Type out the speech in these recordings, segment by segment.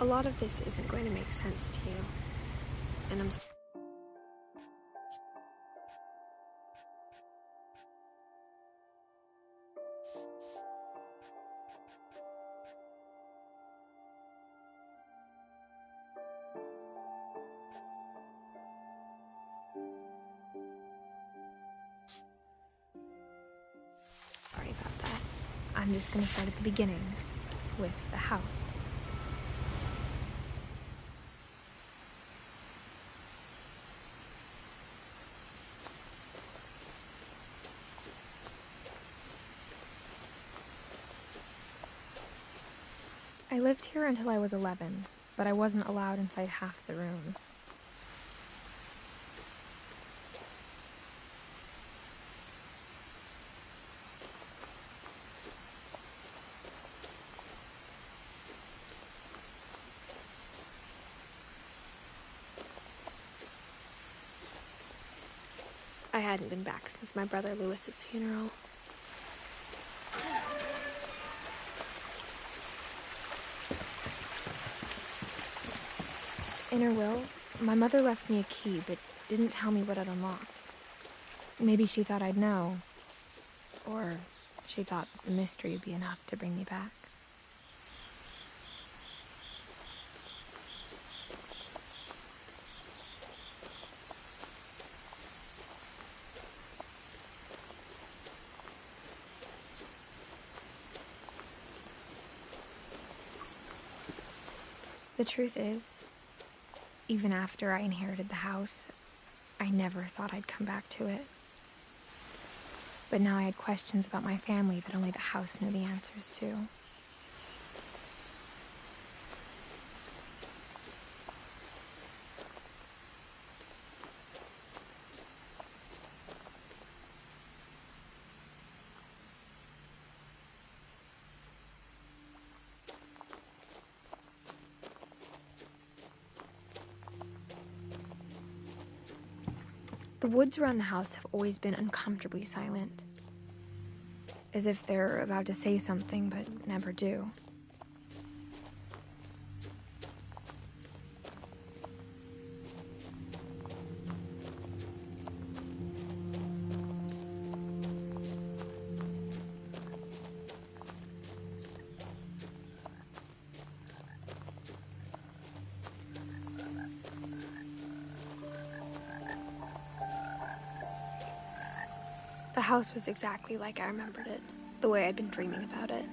A lot of this isn't going to make sense to you, and I'm sorry about that. I'm just going to start at the beginning, with the house. I lived here until I was 11, but I wasn't allowed inside half the rooms. I hadn't been back since my brother Lewis's funeral. In her will, my mother left me a key, but didn't tell me what it unlocked. Maybe she thought I'd know. Or she thought the mystery would be enough to bring me back. The truth is, even after I inherited the house, I never thought I'd come back to it. But now I had questions about my family that only the house knew the answers to. The woods around the house have always been uncomfortably silent, as if they're about to say something but never do. The house was exactly like I remembered it, the way I'd been dreaming about it.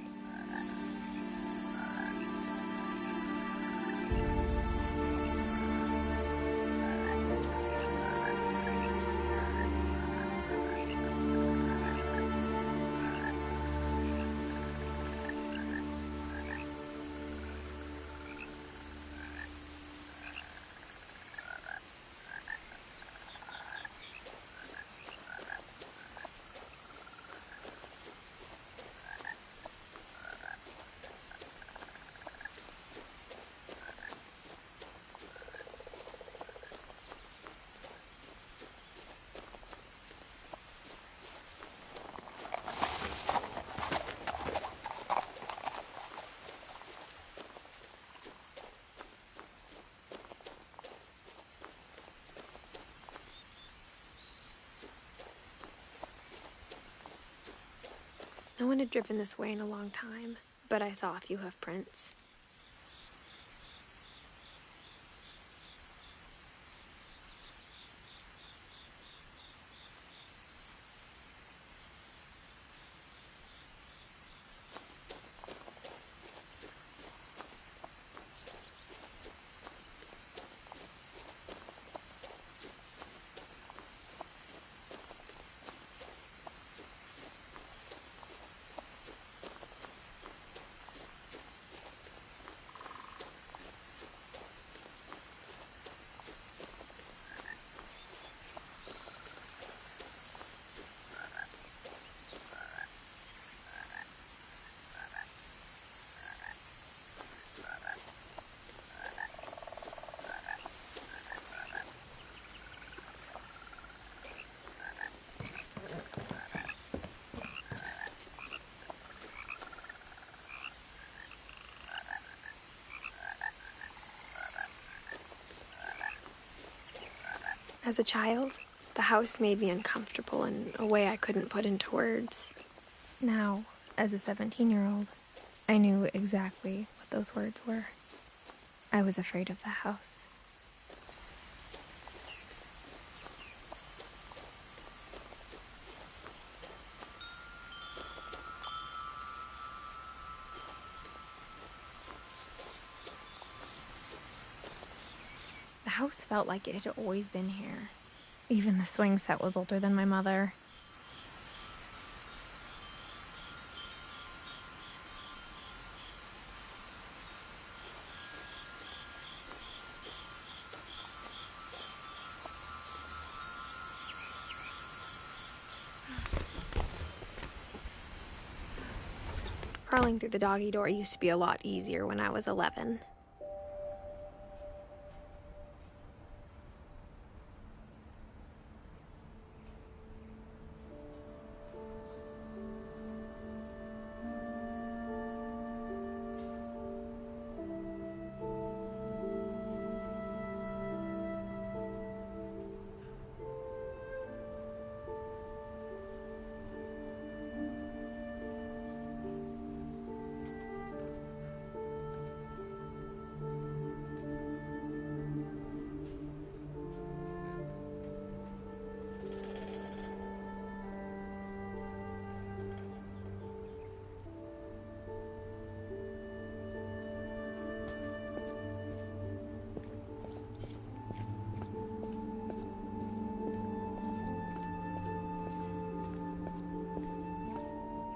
No one had driven this way in a long time, but I saw a few hoof prints. As a child, the house made me uncomfortable in a way I couldn't put into words. Now, as a 17-year-old, I knew exactly what those words were. I was afraid of the house. The house felt like it had always been here. Even the swing set was older than my mother. Crawling through the doggy door used to be a lot easier when I was 11.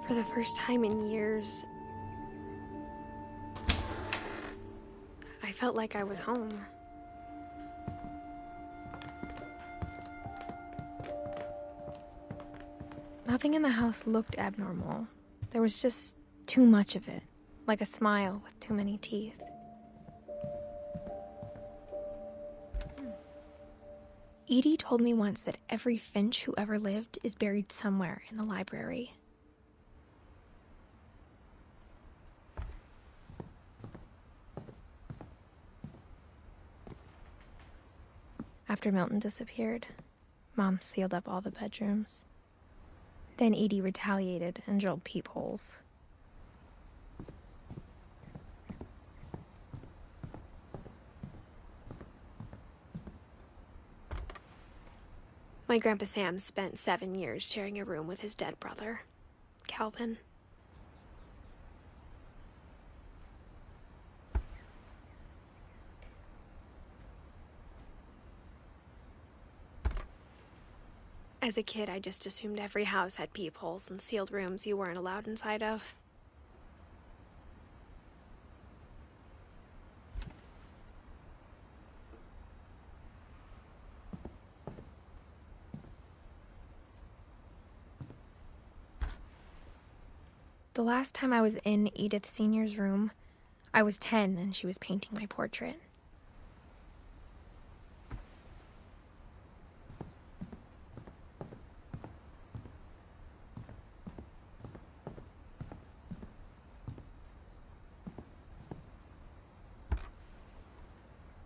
For the first time in years, I felt like I was home. Nothing in the house looked abnormal. There was just too much of it, like a smile with too many teeth. Edie told me once that every Finch who ever lived is buried somewhere in the library. After Milton disappeared, Mom sealed up all the bedrooms. Then Edie retaliated and drilled peepholes. My Grandpa Sam spent 7 years sharing a room with his dead brother, Calvin. As a kid, I just assumed every house had peepholes and sealed rooms you weren't allowed inside of. The last time I was in Edith Sr.'s room, I was 10 and she was painting my portrait.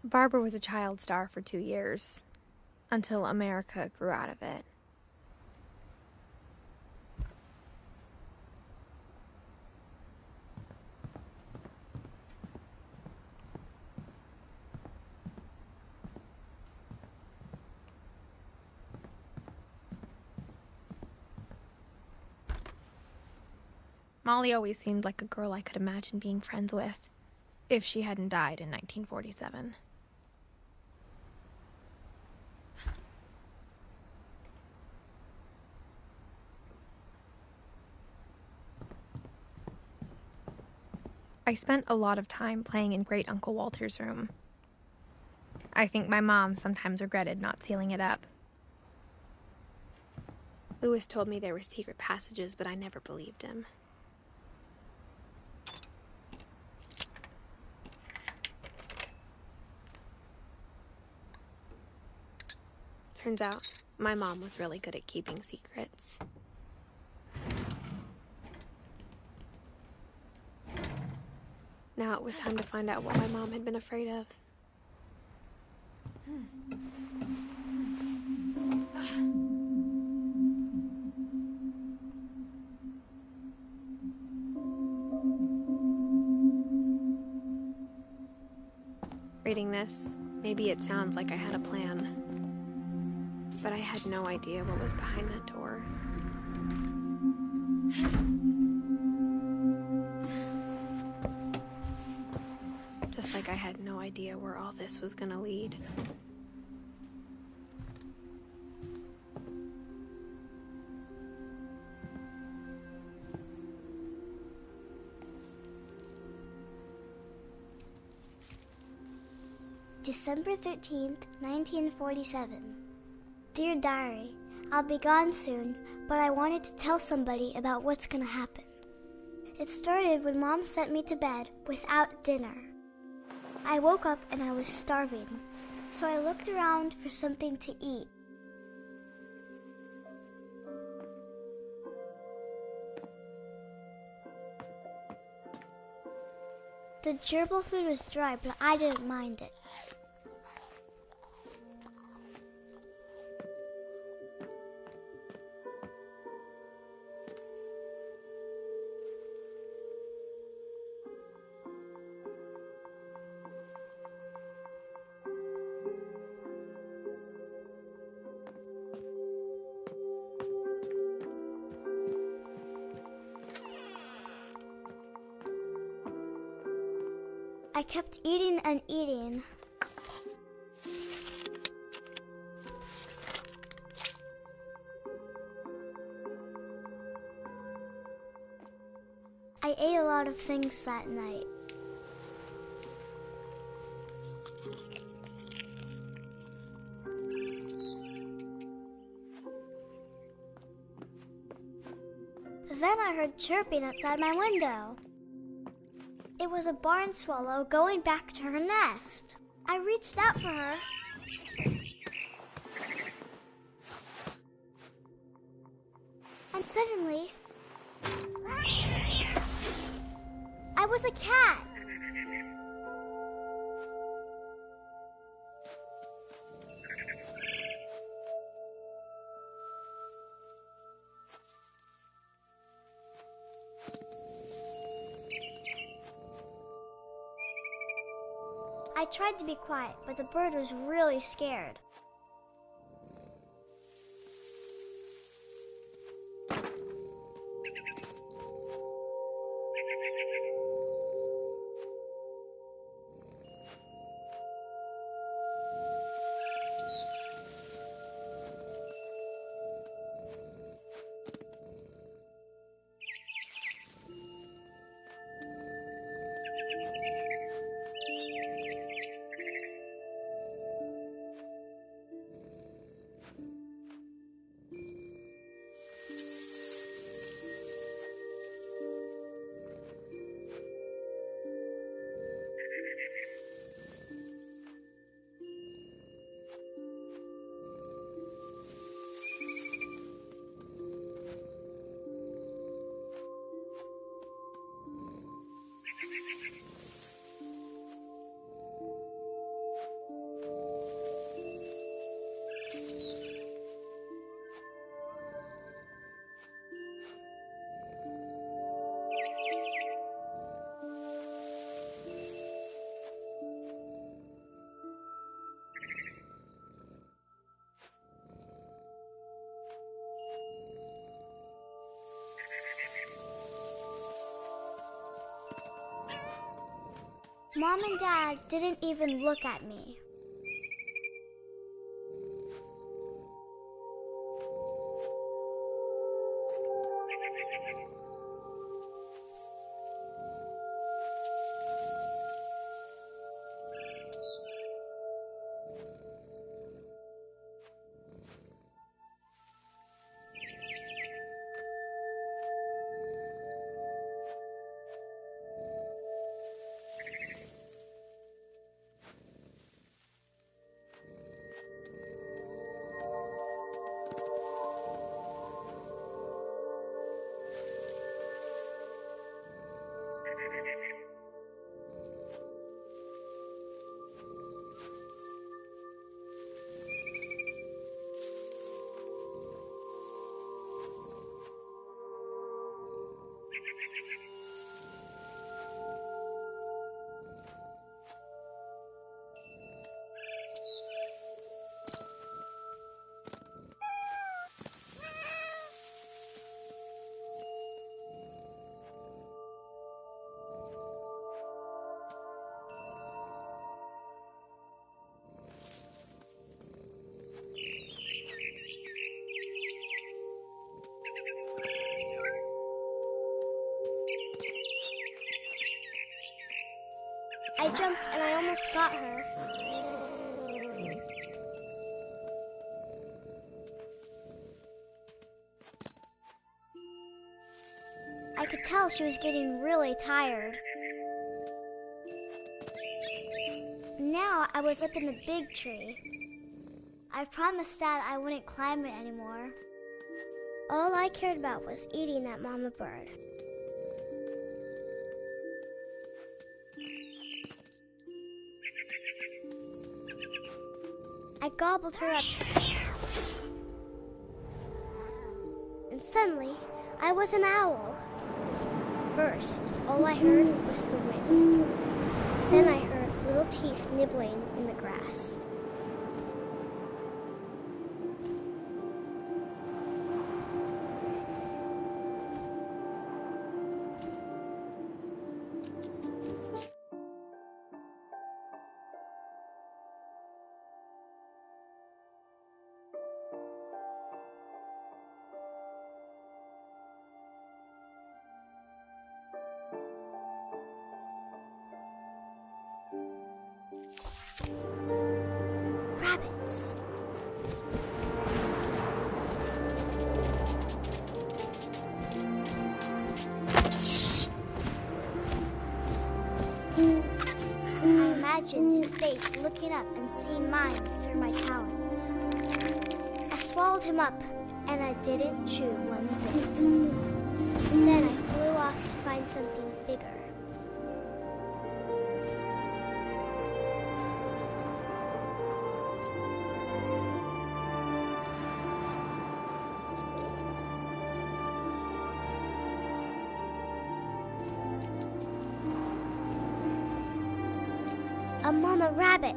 Barbara was a child star for 2 years, until America grew out of it. Molly always seemed like a girl I could imagine being friends with, if she hadn't died in 1947. I spent a lot of time playing in Great Uncle Walter's room. I think my mom sometimes regretted not sealing it up. Louis told me there were secret passages, but I never believed him. Turns out, my mom was really good at keeping secrets. Now it was time to find out what my mom had been afraid of. Reading this, maybe it sounds like I had a plan, but I had no idea what was behind that door. Just like I had no idea where all this was gonna lead. December 13th, 1947. Dear Diary, I'll be gone soon, but I wanted to tell somebody about what's gonna happen. It started when Mom sent me to bed without dinner. I woke up and I was starving, so I looked around for something to eat. The gerbil food was dry, but I didn't mind it. I kept eating and eating. I ate a lot of things that night. Then I heard chirping outside my window. It was a barn swallow going back to her nest. I reached out for her. And suddenly, I was a cat. I tried to be quiet, but the bird was really scared. Mom and Dad didn't even look at me. I jumped and I almost got her. I could tell she was getting really tired. Now I was up in the big tree. I promised Dad I wouldn't climb it anymore. All I cared about was eating that mama bird. I gobbled her up. And suddenly, I was an owl. First, all I heard was the wind. Then I heard little teeth nibbling in the grass. Rabbits. I imagined his face looking up and seeing mine through my talons. I swallowed him up, and I didn't chew one bit. Then I flew off to find something bigger. A mama rabbit.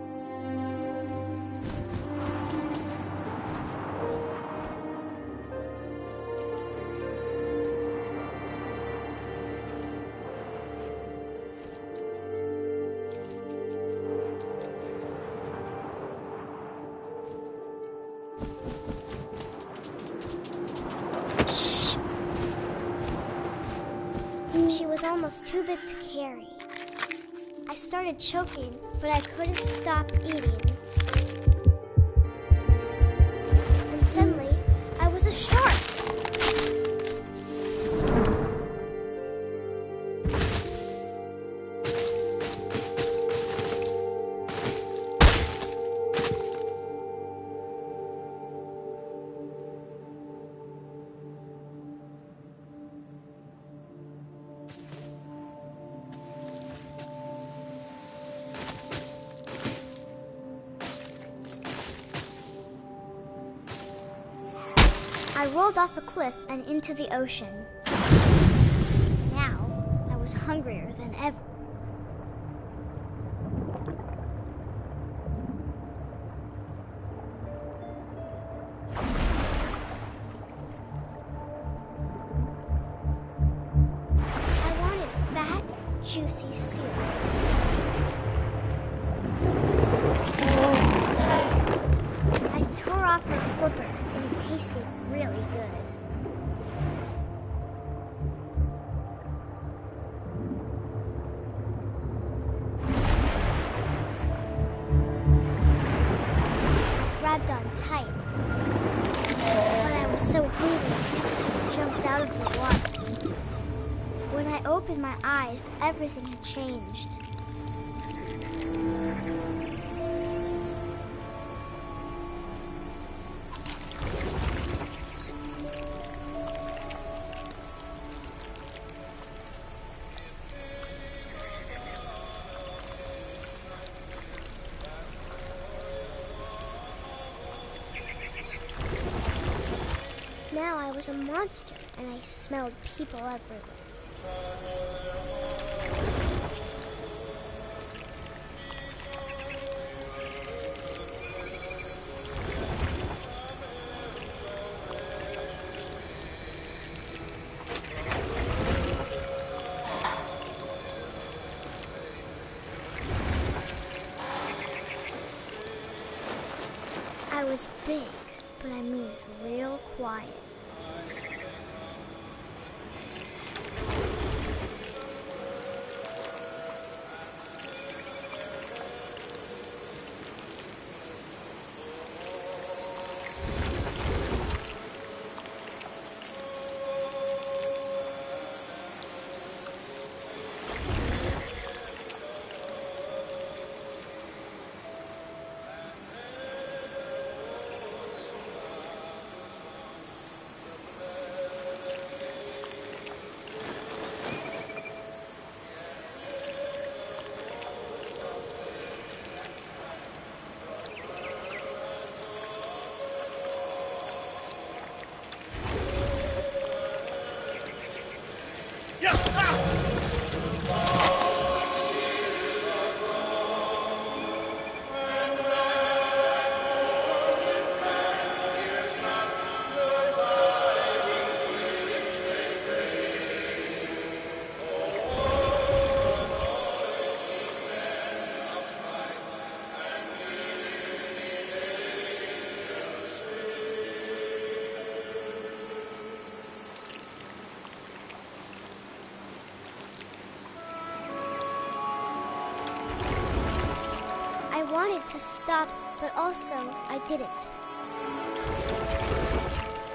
She was almost too big to carry. I started choking, but I couldn't stop eating. And suddenly, I was a shark. I rolled off a cliff and into the ocean. Now, I was hungrier than ever. I wanted fat, juicy seals. I tore off her flipper, and it tasted really good. I grabbed on tight, but I was so hungry, I jumped out of the water. When I opened my eyes, everything had changed. Now I was a monster, and I smelled people everywhere. I was big, but I moved real quiet. wanted to stop, but also I didn't.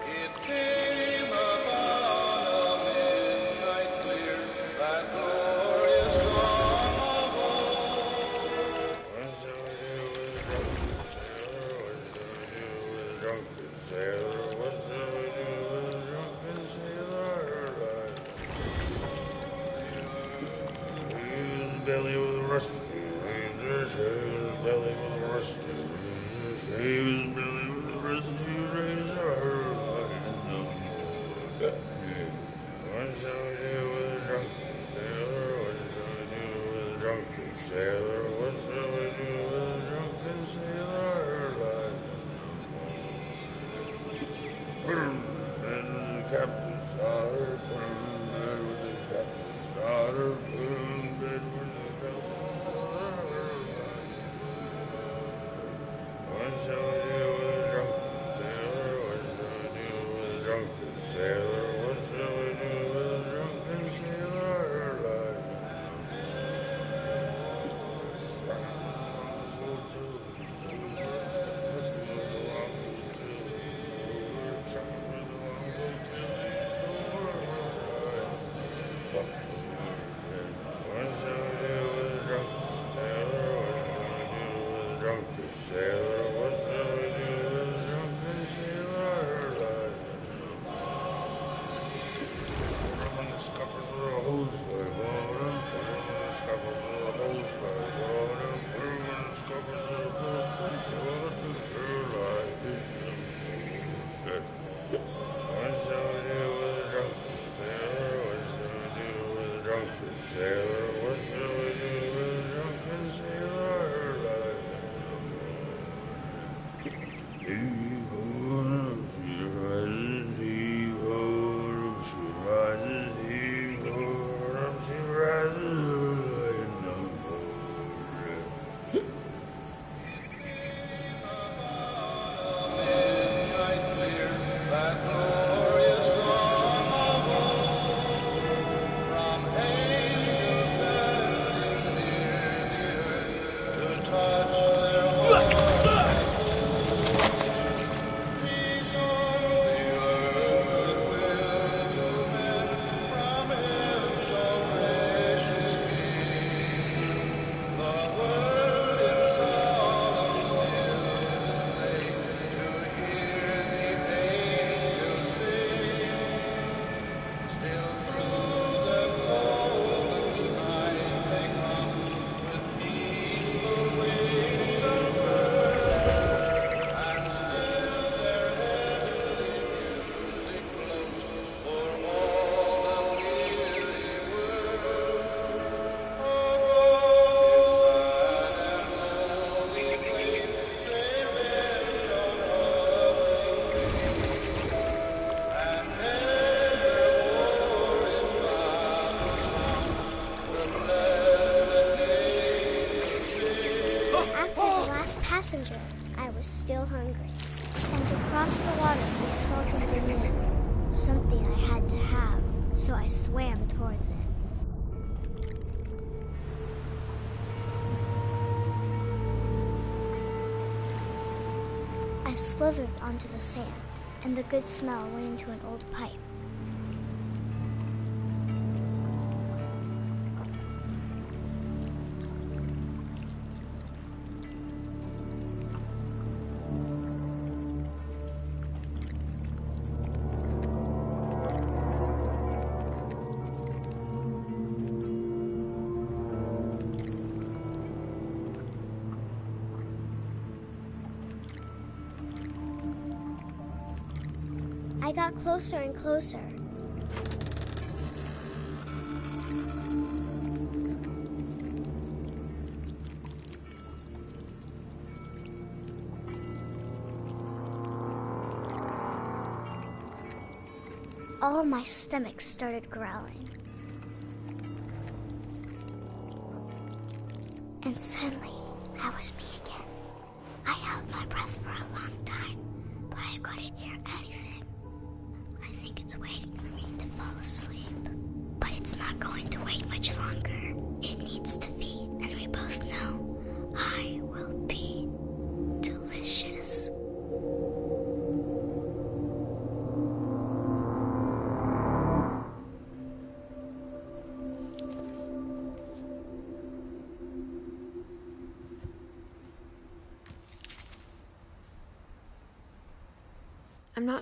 It came upon a midnight clear, that glorious song of old. What shall we do with a drunken sailor? What shall we do with a drunken sailor? His belly was rusty razor, his belly was rusty razor, his belly was rusty razor. What shall we do with a drunken sailor? What shall we do with a drunken sailor? What shall we do with a drunken sailor? Put him in the captain's daughter, put him in bed with the captain's daughter, put him in bed with the captain's daughter. What shall we do with a drunken sailor? What shall we do with a drunken sailor? What shall we do with a drunken sailor? Sailor, what shall we do with a drunken sailor? Put him in the scuppers with a hose pipe, bottom. Put him in the scuppers with a hose pipe, bottom. Put him in the scuppers with a hose pipe, bottom. What shall we do with a drunken sailor? What shall we do with a drunken sailor? What shall we do with a drunken sailor? Heave-ho, she rises, heave-ho, she rises, heave-ho, she rises in the boat. Midnight clear, that glorious song of old, from angel bells near the earth to touch their hearts. Passenger, I was still hungry, and to cross the water we smelled something new, something I had to have, so I swam towards it. I slithered onto the sand, and the good smell went into an old pipe. I got closer and closer. All of my stomach started growling. And suddenly, I was me again. I held my breath for a long time, but I couldn't hear anything. I think it's waiting for me to fall asleep. But it's not going to wait much longer. It needs to be, and we both know I will be.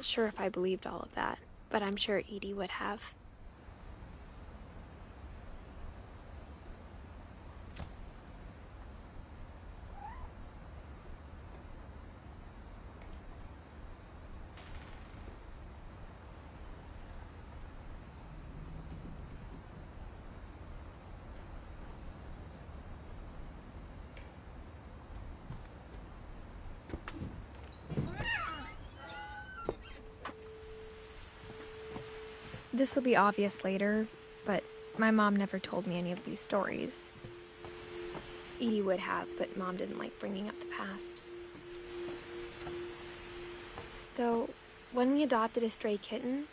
not sure if I believed all of that, but I'm sure Edie would have. This will be obvious later, but my mom never told me any of these stories. Edie would have, but Mom didn't like bringing up the past. Though, when we adopted a stray kitten,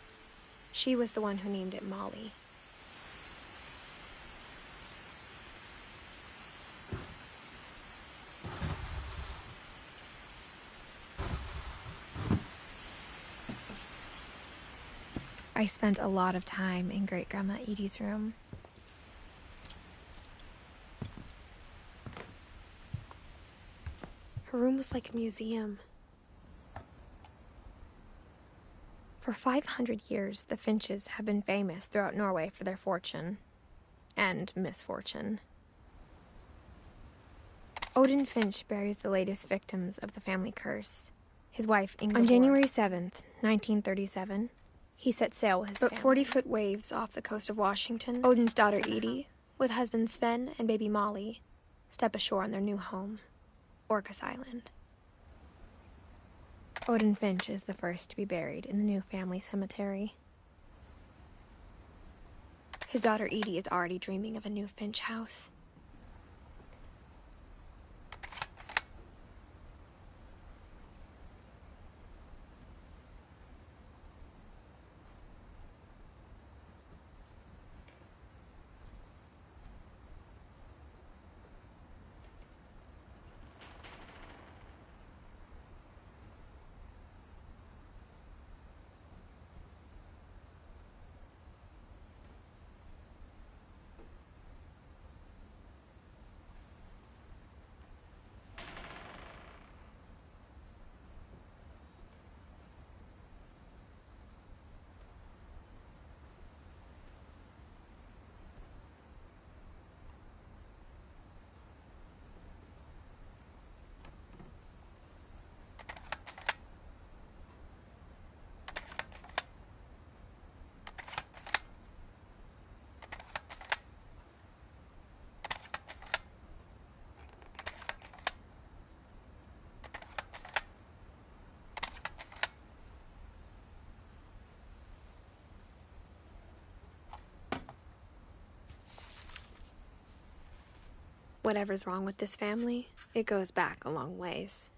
she was the one who named it Molly. I spent a lot of time in Great-Grandma Edie's room. Her room was like a museum. For 500 years, the Finches have been famous throughout Norway for their fortune and misfortune. Odin Finch buries the latest victims of the family curse, his wife Ingeborg. On January 7th, 1937, he set sail with his family. 40-foot waves off the coast of Washington, Odin's daughter Edie, with husbands Sven and baby Molly, step ashore on their new home, Orcas Island. Odin Finch is the first to be buried in the new family cemetery. His daughter Edie is already dreaming of a new Finch house. Whatever's wrong with this family, it goes back a long ways.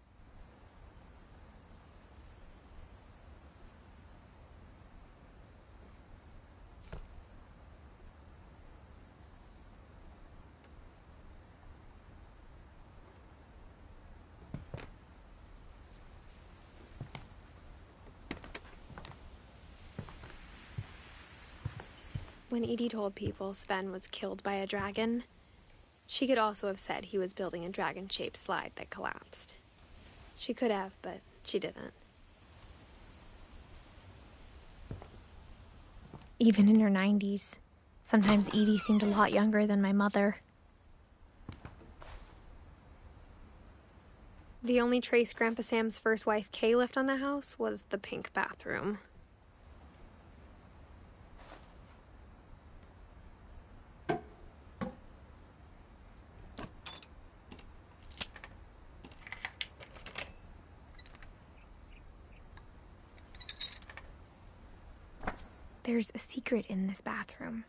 When Edie told people Sven was killed by a dragon, she could also have said he was building a dragon-shaped slide that collapsed. She could have, but she didn't. Even in her 90s, sometimes Edie seemed a lot younger than my mother. The only trace Grandpa Sam's first wife Kay left on the house was the pink bathroom. There's a secret in this bathroom.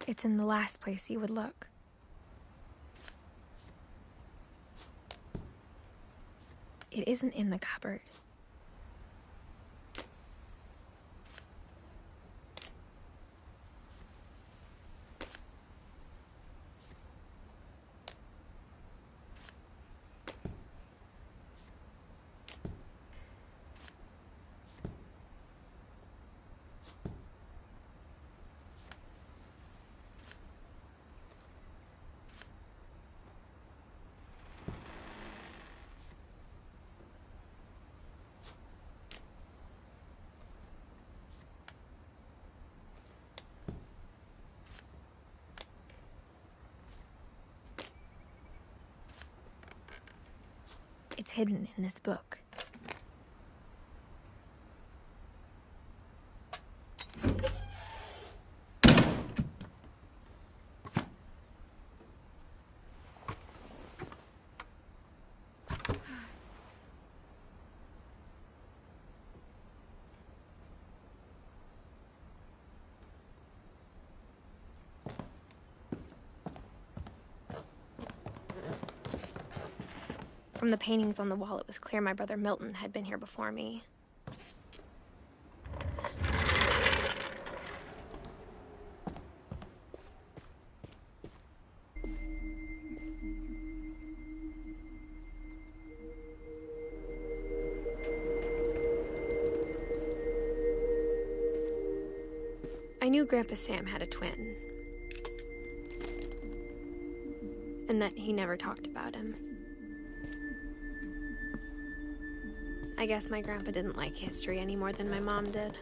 It's in the last place you would look. It isn't in the cupboard. It's hidden in this book. From the paintings on the wall, it was clear my brother Milton had been here before me. I knew Grandpa Sam had a twin, and that he never talked about him. I guess my grandpa didn't like history any more than my mom did.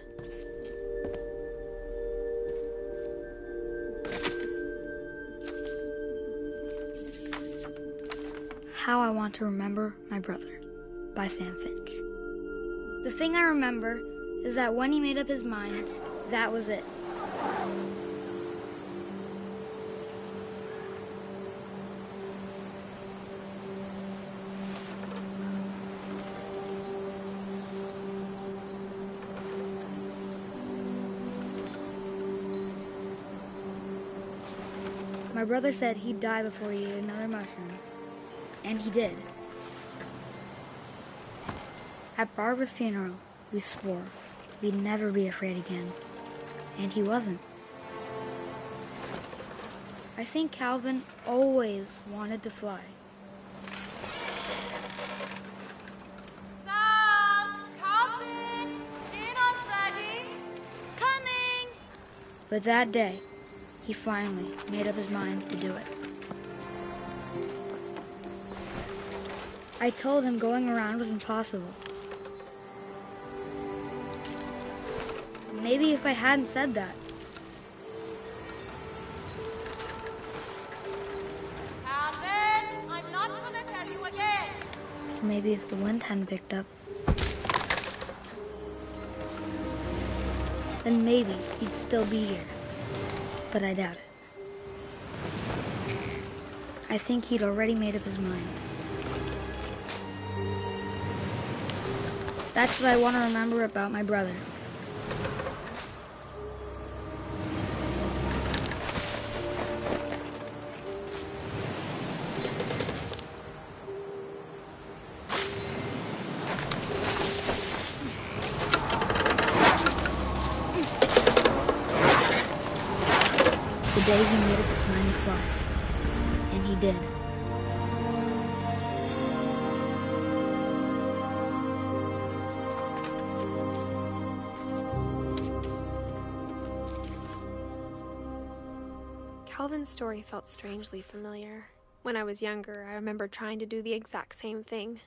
How I Want to Remember My Brother by Sam Finch. The thing I remember is that when he made up his mind, that was it. My brother said he'd die before he ate another mushroom, and he did. At Barbara's funeral, we swore we'd never be afraid again, and he wasn't. I think Calvin always wanted to fly. Sam! Calvin! Dinner's ready! Coming! But that day, he finally made up his mind to do it. I told him going around was impossible. Maybe if I hadn't said that. Calvin, I'm not gonna tell you again. Maybe if the wind hadn't picked up. Then maybe he'd still be here. But I doubt it. I think he'd already made up his mind. That's what I want to remember about my brother. The day he made up his mind to fly. And he did. Calvin's story felt strangely familiar. When I was younger, I remember trying to do the exact same thing.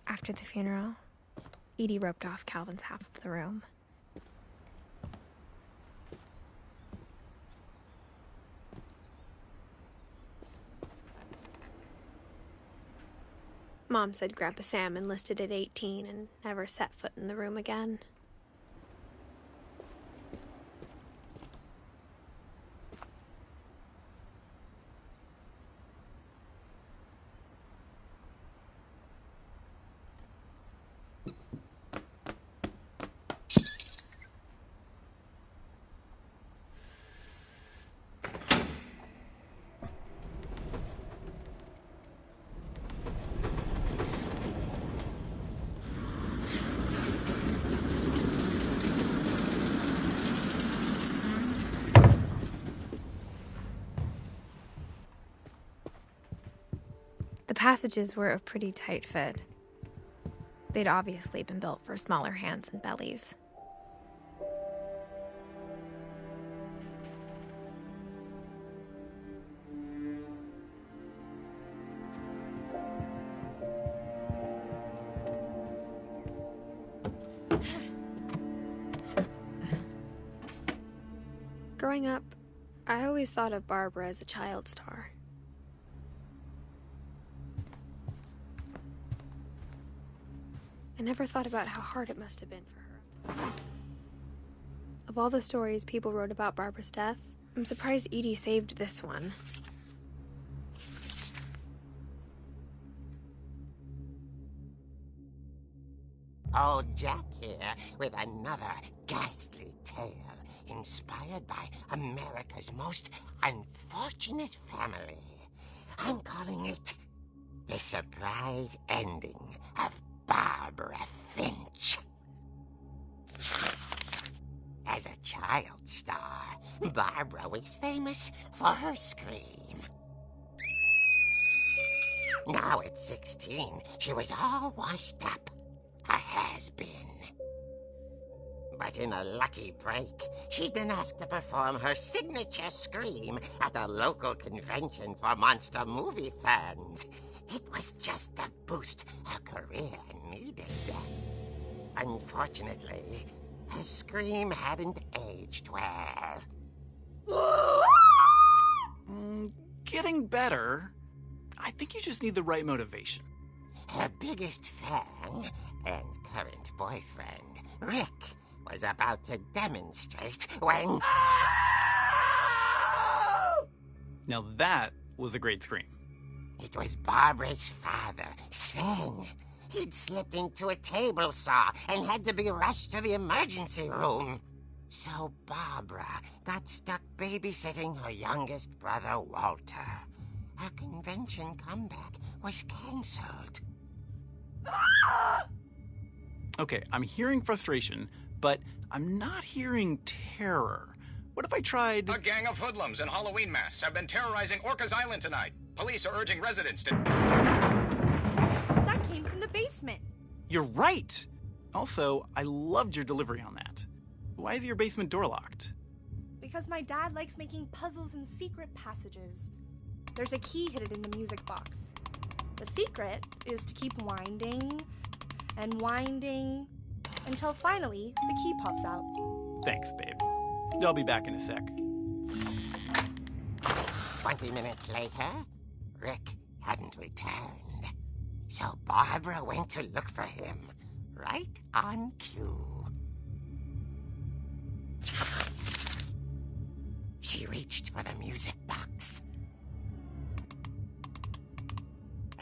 After the funeral, Edie roped off Calvin's half of the room. Mom said Grandpa Sam enlisted at 18 and never set foot in the room again. The passages were a pretty tight fit. They'd obviously been built for smaller hands and bellies. Growing up, I always thought of Barbara as a child star. I never thought about how hard it must have been for her. Of all the stories people wrote about Barbara's death, I'm surprised Edie saved this one. Old Jack here with another ghastly tale inspired by America's most unfortunate family. I'm calling it The Surprise Ending of Barbara Finch. As a child star, Barbara was famous for her scream. Now at 16, she was all washed up. A has-been. But in a lucky break, she'd been asked to perform her signature scream at a local convention for monster movie fans. It was just the boost her career needed. Unfortunately, her scream hadn't aged well. Getting better. I think you just need the right motivation. Her biggest fan and current boyfriend, Rick, was about to demonstrate when... Now that was a great scream. It was Barbara's father, Sven. He'd slipped into a table saw and had to be rushed to the emergency room. So Barbara got stuck babysitting her youngest brother, Walter. Her convention comeback was canceled. Okay, I'm hearing frustration, but I'm not hearing terror. What if I tried... A gang of hoodlums in Halloween masks have been terrorizing Orcas Island tonight. Police are urging residents to... That came from the basement. You're right! Also, I loved your delivery on that. Why is your basement door locked? Because my dad likes making puzzles and secret passages. There's a key hidden in the music box. The secret is to keep winding and winding until finally the key pops out. Thanks, babe. I'll be back in a sec. 20 minutes later, Rick hadn't returned. So Barbara went to look for him, right on cue. She reached for the music box.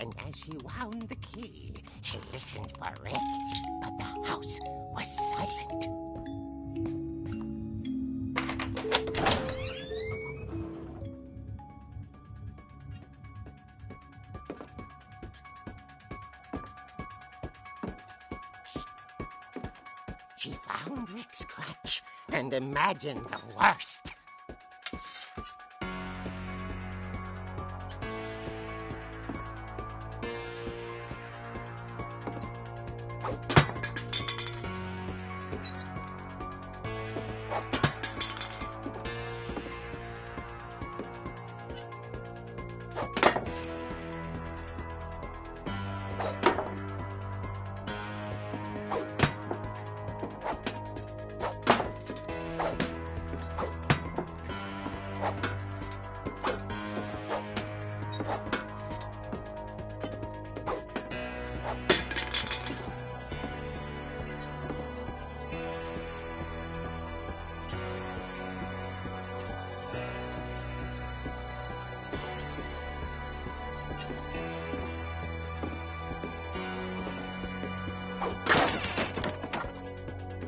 And as she wound the key, she listened for Rick, but the house was silent. She found Rick's crutch and imagined the worst.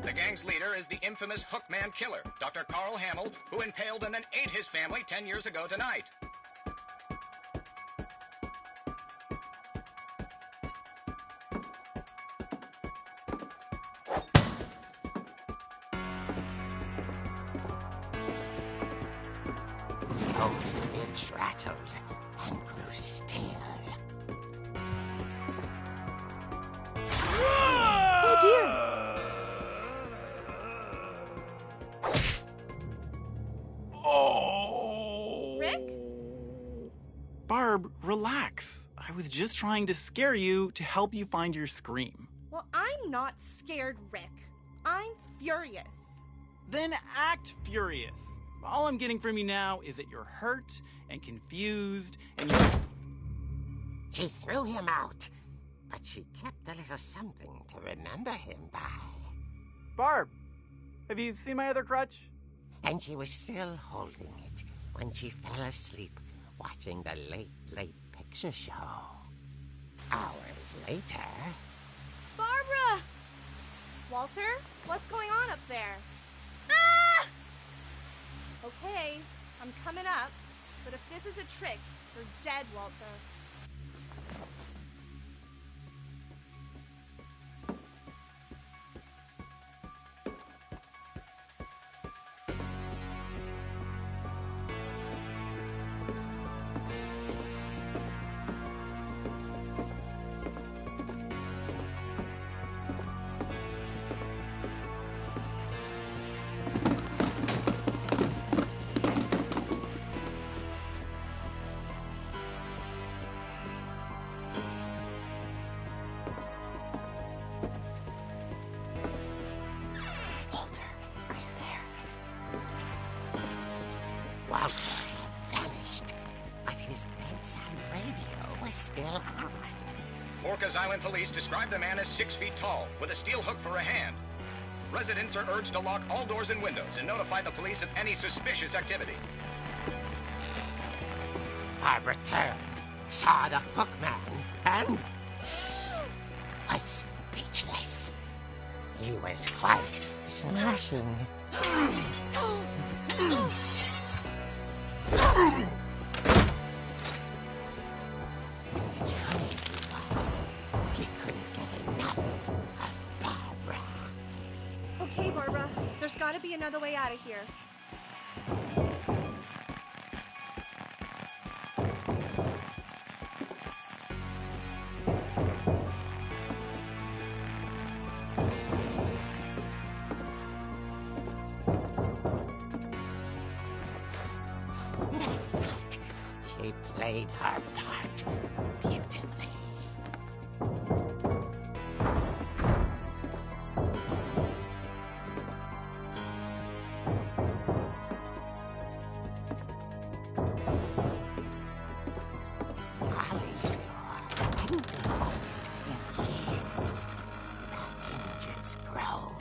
The gang's leader is the infamous Hookman Killer, Dr. Carl Hamill, who impaled and then ate his family 10 years ago tonight. The old fridge rattled and grew still. Oh dear! Rick? Barb, relax. I was just trying to scare you to help you find your scream. Well, I'm not scared, Rick. I'm furious. Then act furious. All I'm getting from you now is that you're hurt and confused and She threw him out, but she kept a little something to remember him by. Barb, have you seen my other crutch? And she was still holding it when she fell asleep watching the late picture show. Hours later... Barbara! Walter, what's going on up there? Ah! Okay, I'm coming up, but if this is a trick, you're dead, Walter. Walter had vanished, but his bedside radio was still on. Orcas Island police describe the man as 6 feet tall, with a steel hook for a hand. Residents are urged to lock all doors and windows and notify the police of any suspicious activity. Barbara turned, saw the hook man, and was speechless. He was quite smashing. He couldn't get enough of Barbara. Okay, Barbara, there's gotta be another way out of here. She played her part beautifully. Molly's door hadn't been opened in years. The hinges groaned.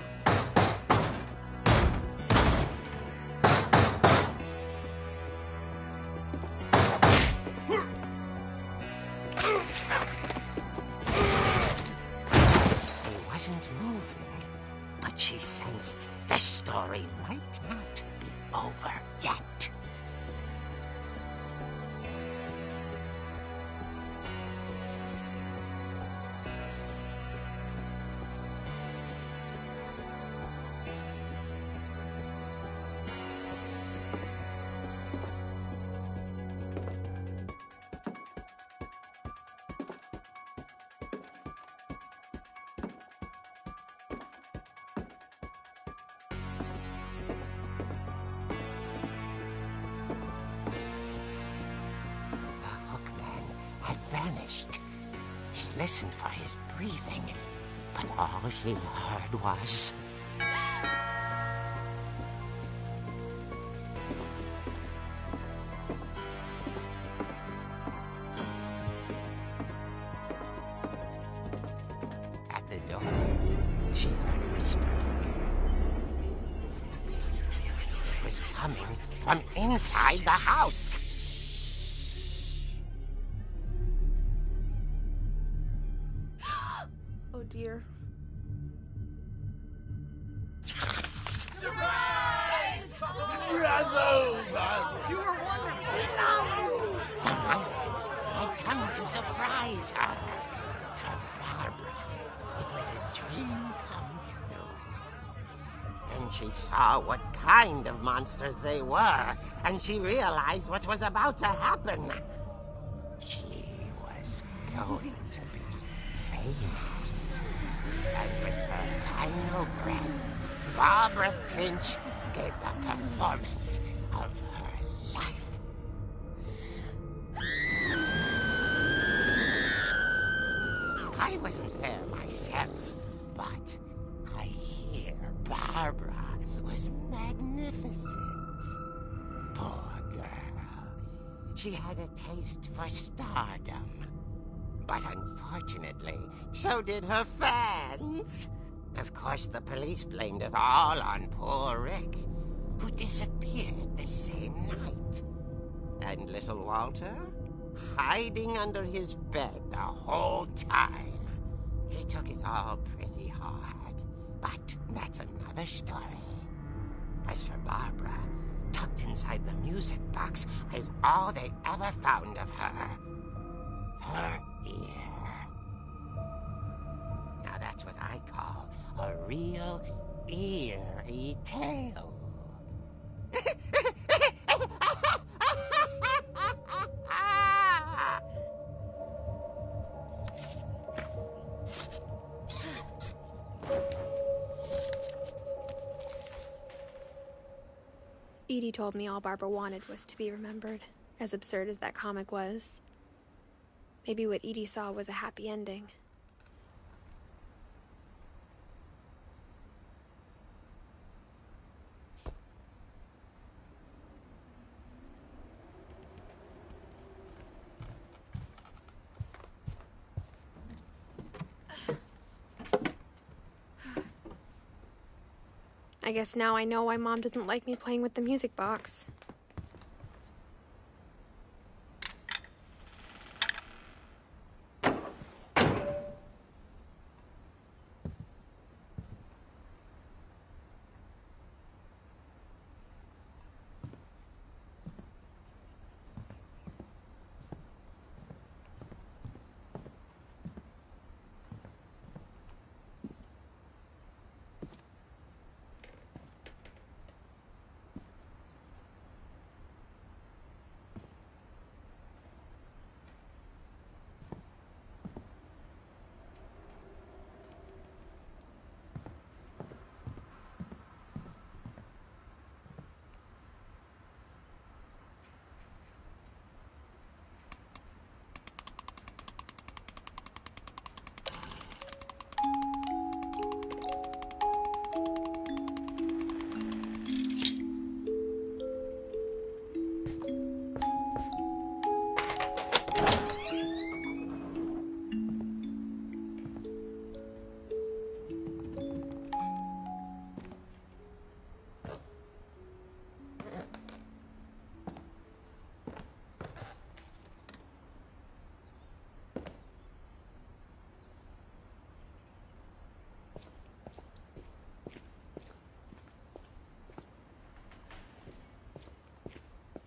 He wasn't moving, but she sensed the story might not be over yet. Had vanished. She listened for his breathing, but all she heard was... At the door, she heard whispering. It was coming from inside the house. Oh dear. The monsters had come to surprise her. For Barbara, it was a dream come true. Then she saw what kind of monsters they were, and she realized what was about to happen. She was going to be famous. And with her final breath, Barbara Finch gave the performance of her life. I wasn't there myself, but I hear Barbara was magnificent. she had a taste for stardom. But unfortunately, so did her fans. Of course, the police blamed it all on poor Rick, who disappeared the same night. And little Walter, hiding under his bed the whole time. He took it all pretty hard, but that's another story. As for Barbara, tucked inside the music box is all they ever found of her. Her ear. Now that's what I call a real eerie tale. Edie told me all Barbara wanted was to be remembered, as absurd as that comic was. Maybe what Edie saw was a happy ending. I guess now I know why Mom didn't like me playing with the music box.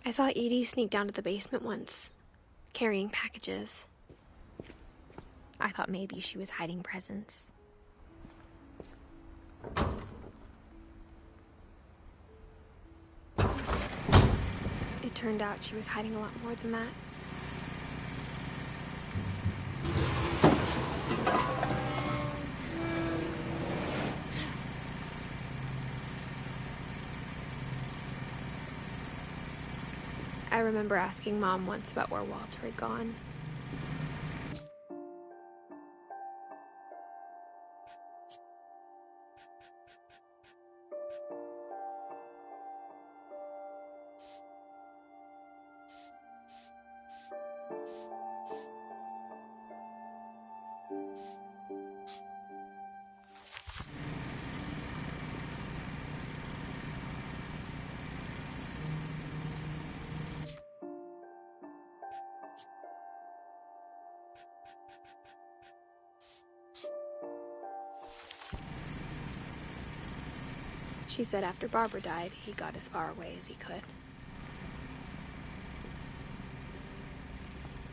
I saw Edie sneak down to the basement once, carrying packages. I thought maybe she was hiding presents. It turned out she was hiding a lot more than that. I remember asking Mom once about where Walter had gone. She said after Barbara died, he got as far away as he could.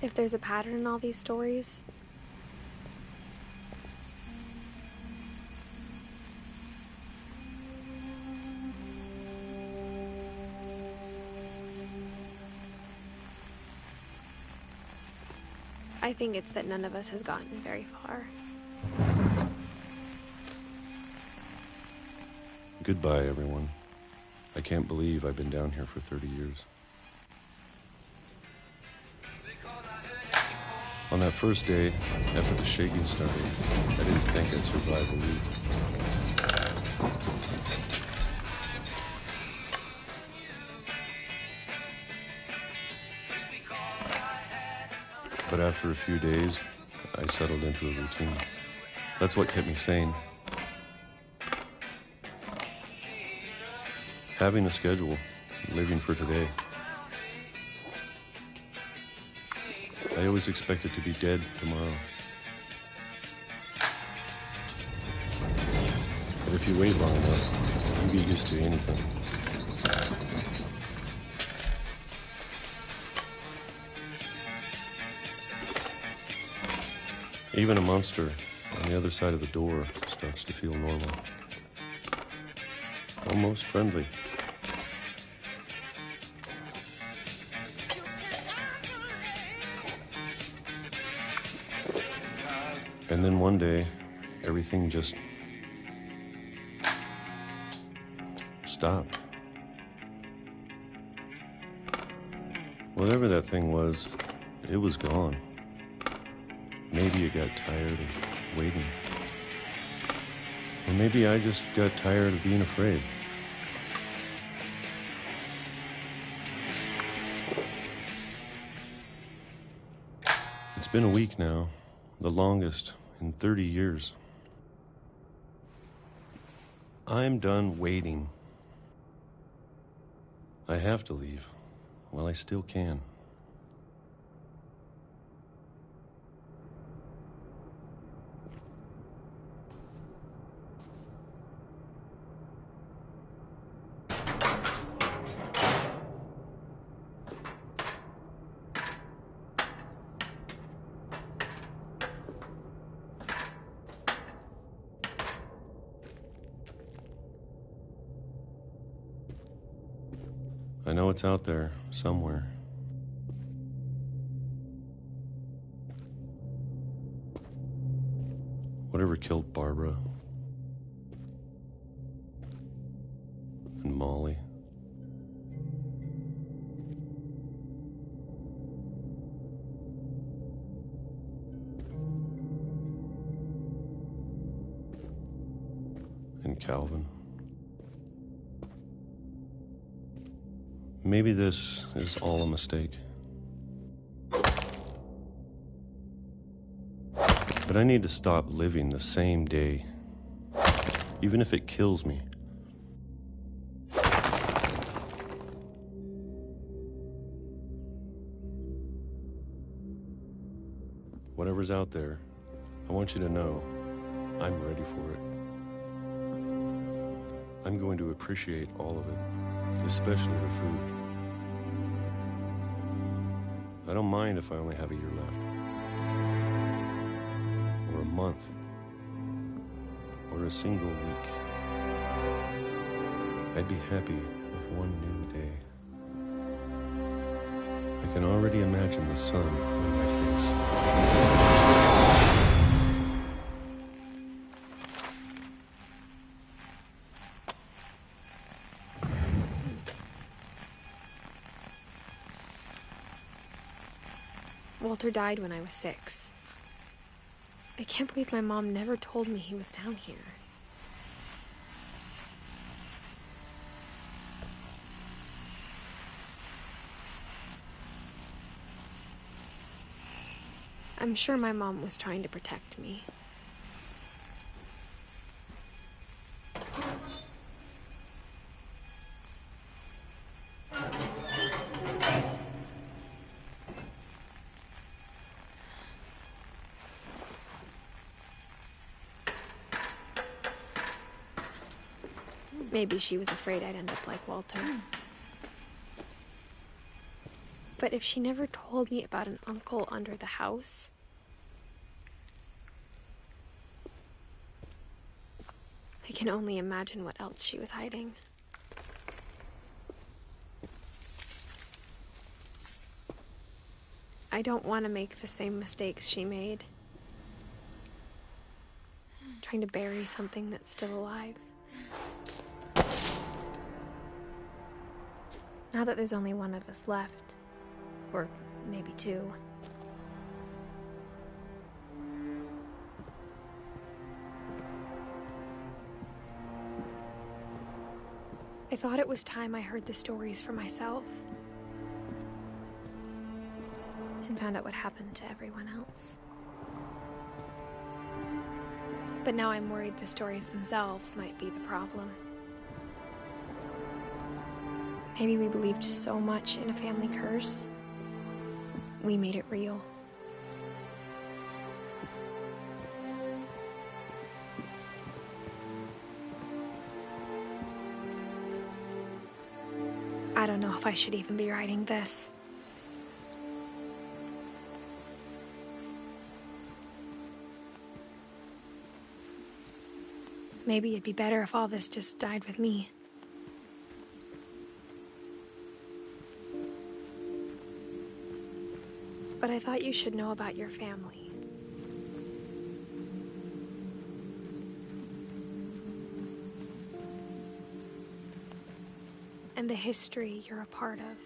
If there's a pattern in all these stories, I think it's that none of us has gotten very far. Goodbye, everyone. I can't believe I've been down here for 30 years. On that first day, after the shaking started, I didn't think I'd survive a week. But after a few days, I settled into a routine. That's what kept me sane. Having a schedule, living for today. I always expected to be dead tomorrow. But if you wait long enough, you get used to anything. Even a monster on the other side of the door starts to feel normal. Almost friendly. And then one day, everything just stopped. Whatever that thing was, it was gone. Maybe it got tired of waiting. Or maybe I just got tired of being afraid. It's been a week now, the longest in 30 years. I'm done waiting. I have to leave while I still can. I know it's out there, somewhere. Whatever killed Barbara and Molly. And Calvin. Maybe this is all a mistake. But I need to stop living the same day, even if it kills me. Whatever's out there, I want you to know I'm ready for it. I'm going to appreciate all of it, especially the food. I don't mind if I only have a year left, or a month, or a single week. I'd be happy with one new day. I can already imagine the sun on my face. Walter died when I was 6. I can't believe my mom never told me he was down here. I'm sure my mom was trying to protect me. Maybe she was afraid I'd end up like Walter. But if she never told me about an uncle under the house, I can only imagine what else she was hiding. I don't want to make the same mistakes she made. Trying to bury something that's still alive. Now that there's only one of us left, or maybe 2, I thought it was time I heard the stories for myself. And found out what happened to everyone else. But now I'm worried the stories themselves might be the problem. Maybe we believed so much in a family curse, we made it real. I don't know if I should even be writing this. Maybe it'd be better if all this just died with me. But I thought you should know about your family. And the history you're a part of.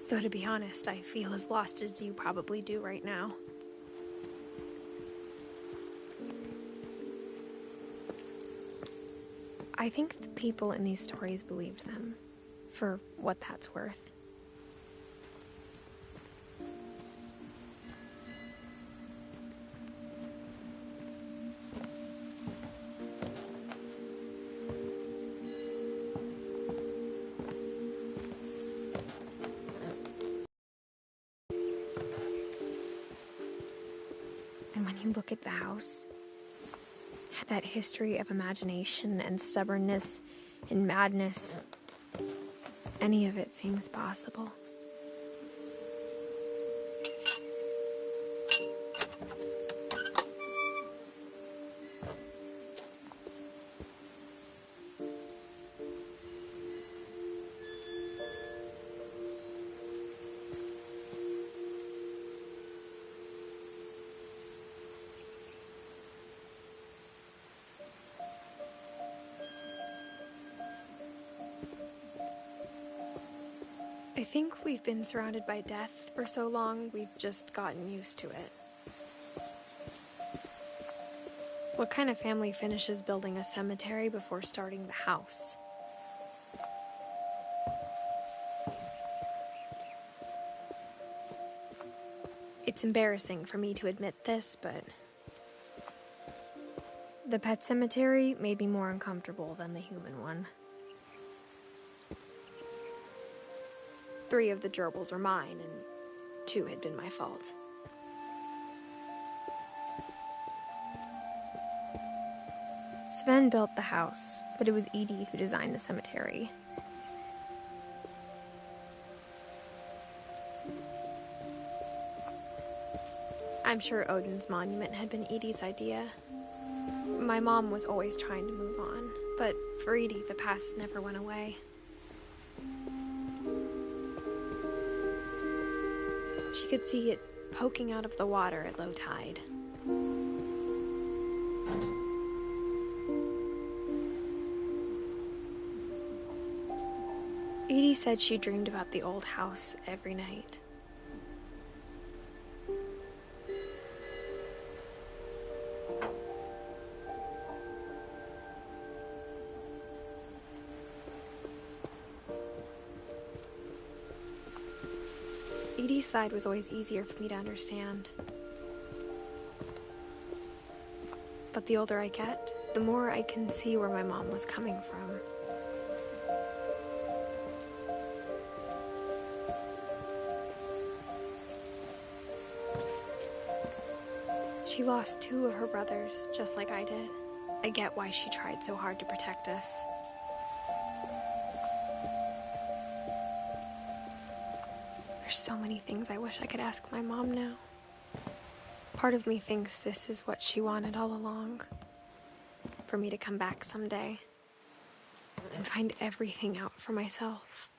Though to be honest, I feel as lost as you probably do right now. I think the people in these stories believed them, for what that's worth. And when you look at the house, that history of imagination and stubbornness and madness, any of it seems possible. I think we've been surrounded by death for so long, we've just gotten used to it. What kind of family finishes building a cemetery before starting the house? It's embarrassing for me to admit this, but the pet cemetery made me more uncomfortable than the human one. 3 of the gerbils are mine, and 2 had been my fault. Sven built the house, but it was Edie who designed the cemetery. I'm sure Odin's monument had been Edie's idea. My mom was always trying to move on, but for Edie, the past never went away. She could see it poking out of the water at low tide. Edie said she dreamed about the old house every night. Edie's side was always easier for me to understand. But the older I get, the more I can see where my mom was coming from. She lost 2 of her brothers, just like I did. I get why she tried so hard to protect us. There's so many things I wish I could ask my mom now. Part of me thinks this is what she wanted all along. For me to come back someday and find everything out for myself.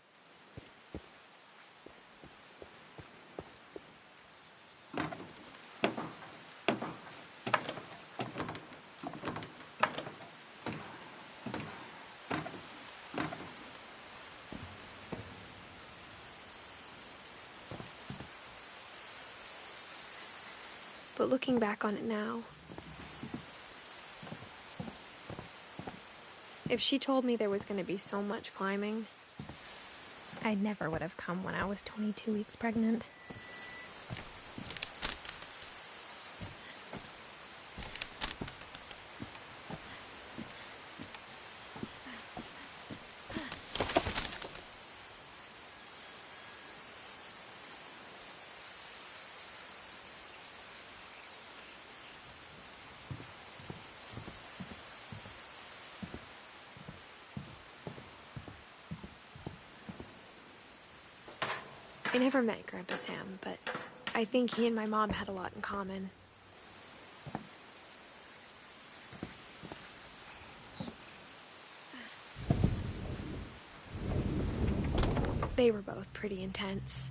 But looking back on it now, if she told me there was going to be so much climbing, I never would have come when I was 22 weeks pregnant. I never met Grandpa Sam, but I think he and my mom had a lot in common. They were both pretty intense.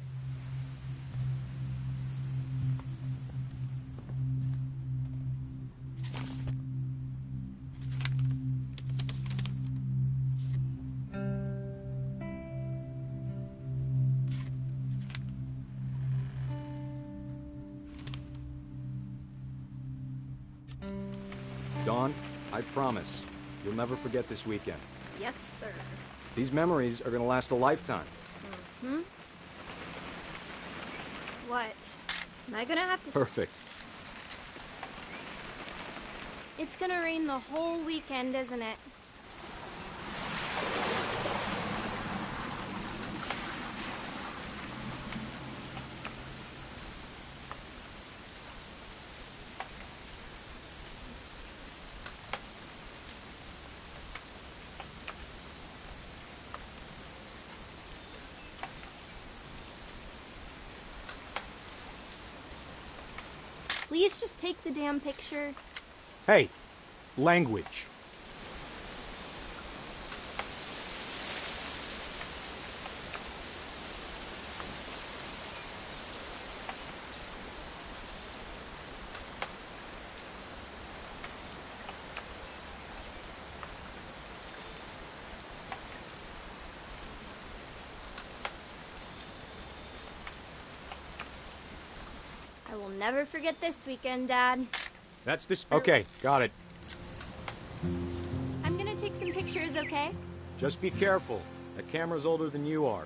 Dawn, I promise, you'll never forget this weekend. Yes, sir. These memories are gonna last a lifetime. Hmm? What? Am I gonna have to... Perfect. It's gonna rain the whole weekend, isn't it? Please just take the damn picture. Hey, language. I will never forget this weekend, Dad. That's the spirit. Okay, got it. I'm gonna take some pictures, okay? Just be careful. That camera's older than you are.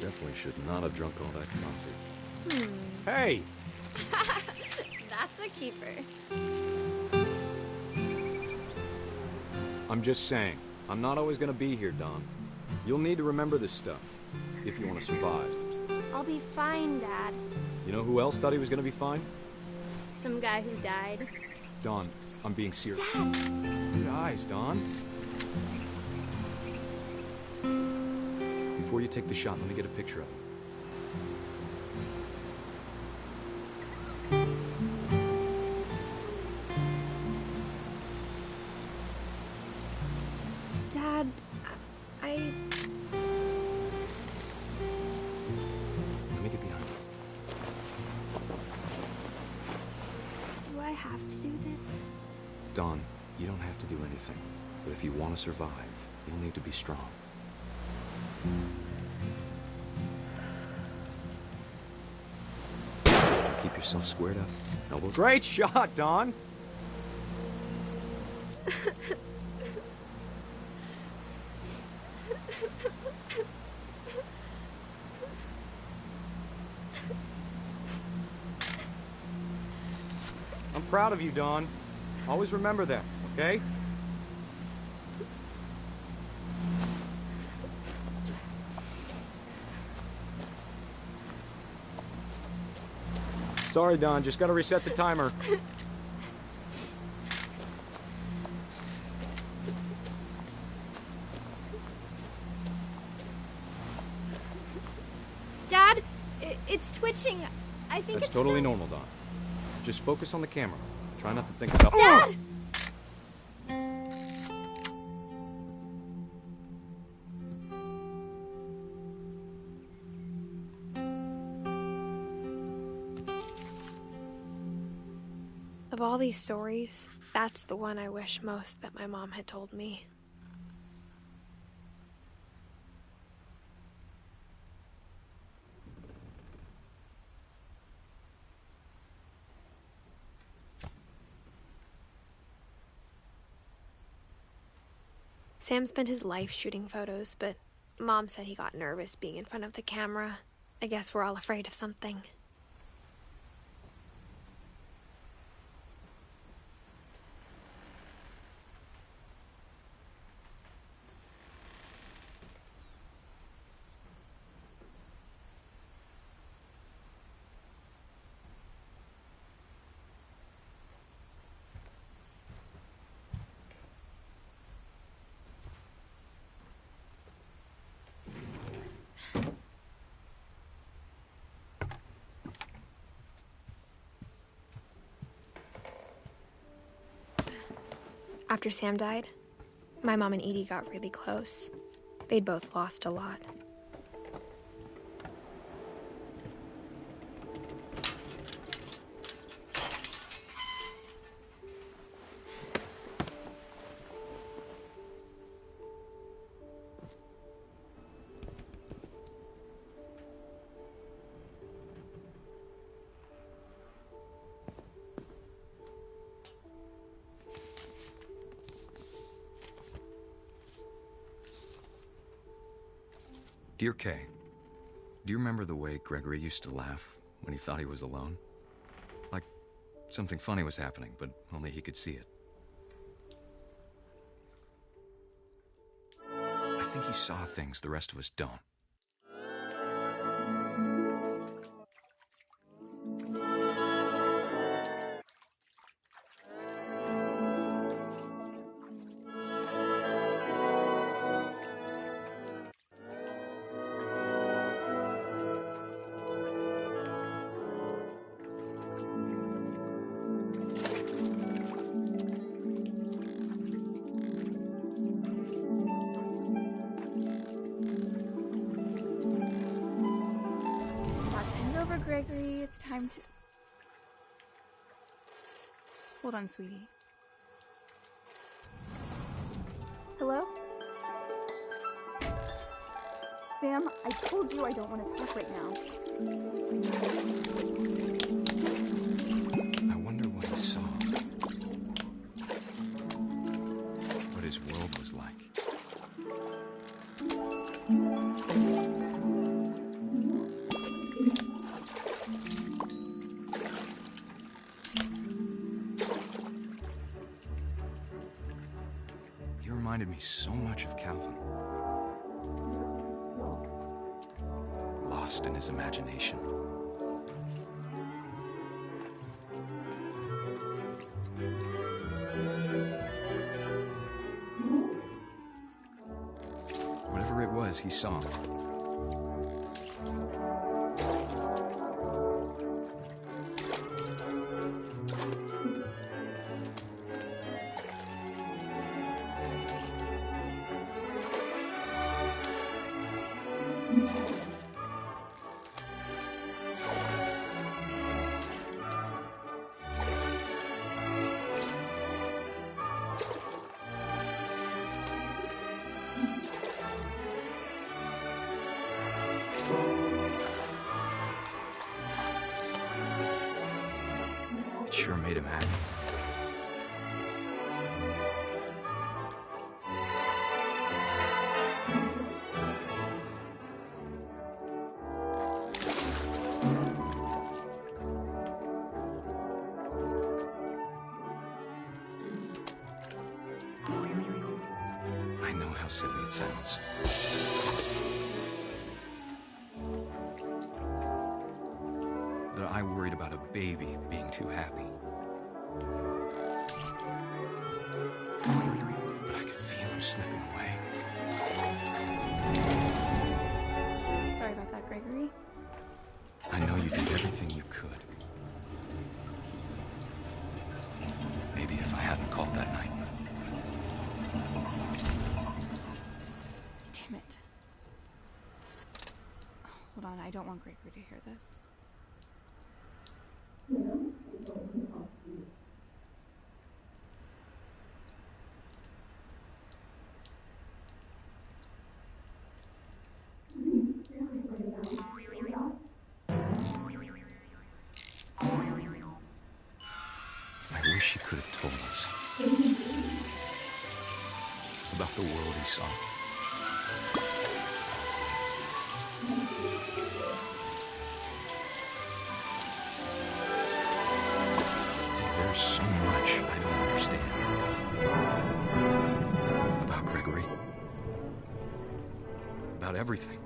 Definitely should not have drunk all that coffee. Hey! That's a keeper. I'm just saying, I'm not always gonna be here, Don. You'll need to remember this stuff, if you want to survive. I'll be fine, Dad. You know who else thought he was gonna be fine? Some guy who died. Don, I'm being serious. Dad! Good eyes, Don. Before you take the shot, let me get a picture of him. Dad, Let me get behind you. Do I have to do this? Don, you don't have to do anything. But if you want to survive, you'll need to be strong. Keep yourself squared up. Elbows. Great shot, Don! I'm proud of you, Don. Always remember that, okay? Sorry, Don. Just gotta reset the timer. Dad, it's twitching. I think That's it's totally normal, Don. Just focus on the camera. Try not to think about... Dad! of all these stories, that's the one I wish most that my mom had told me. Sam spent his life shooting photos, but Mom said he got nervous being in front of the camera. I guess we're all afraid of something. After Sam died, my mom and Edie got really close. They'd both lost a lot. Dear Kay, do you remember the way Gregory used to laugh when he thought he was alone? Like something funny was happening, but only he could see it. I think he saw things the rest of us don't. Gregory, it's time to... Hold on, sweetie. Hello? Sam, I told you I don't want to talk right now. I wonder what he saw. What his world was like. Reminded me so much of Calvin. Lost in his imagination. Whatever it was he saw. It sure made him happy. I know how silly it sounds. That I worried about a baby being too happy. But I could feel him slipping away. Sorry about that, Gregory. I know you did everything you could. Maybe if I hadn't called that night. Damn it. Hold on, I don't want Gregory to hear this. I wish she could have told us. about the world he saw. There's so much I don't understand about Gregory. About everything.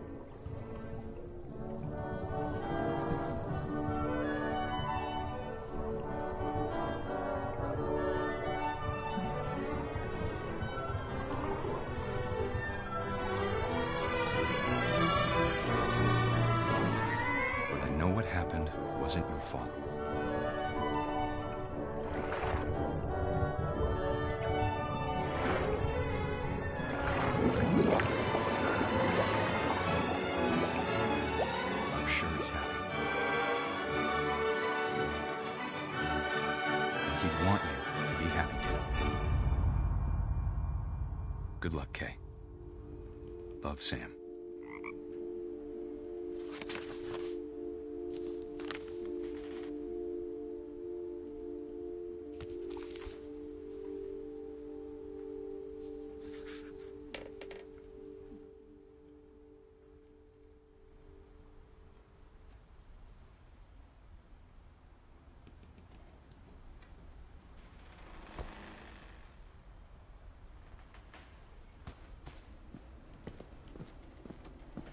But I know what happened wasn't your fault. I'm sure he's happy. And he'd want you to be happy too. Good luck, Kay. Love, Sam.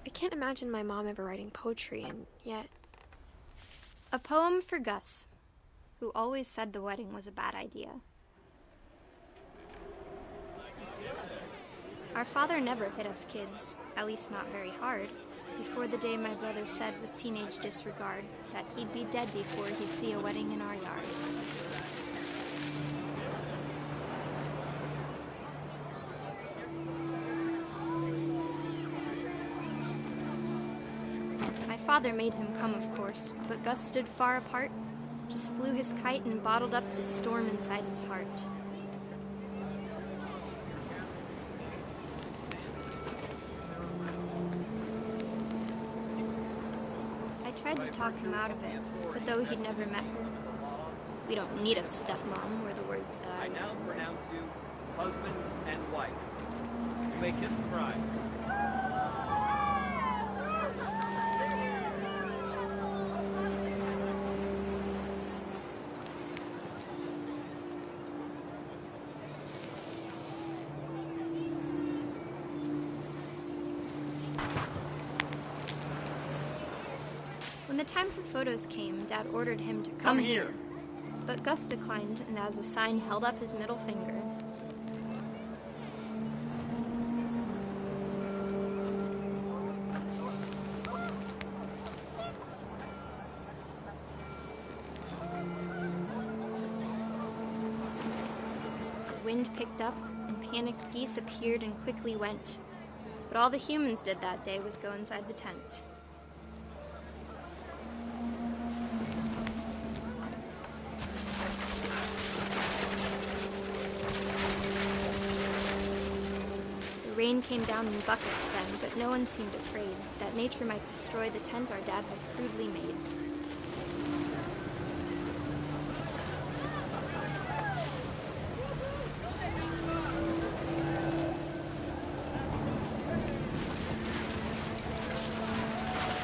I can't imagine my mom ever writing poetry, and yet... A poem for Gus, who always said the wedding was a bad idea. Our father never hit us kids, at least not very hard, before the day my brother said with teenage disregard that he'd be dead before he'd see a wedding in our yard. My father made him come, of course, but Gus stood far apart, just flew his kite and bottled up the storm inside his heart. I tried to talk him out of it, but though he'd never met her, we don't need a stepmom, were the words that I now pronounce you husband and wife. You may kiss the bride. When the time for photos came, Dad ordered him to come here. But Gus declined, and as a sign held up his middle finger. The wind picked up, and panicked geese appeared and quickly went. But all the humans did that day was go inside the tent. The rain came down in buckets then, but no one seemed afraid that nature might destroy the tent our dad had crudely made.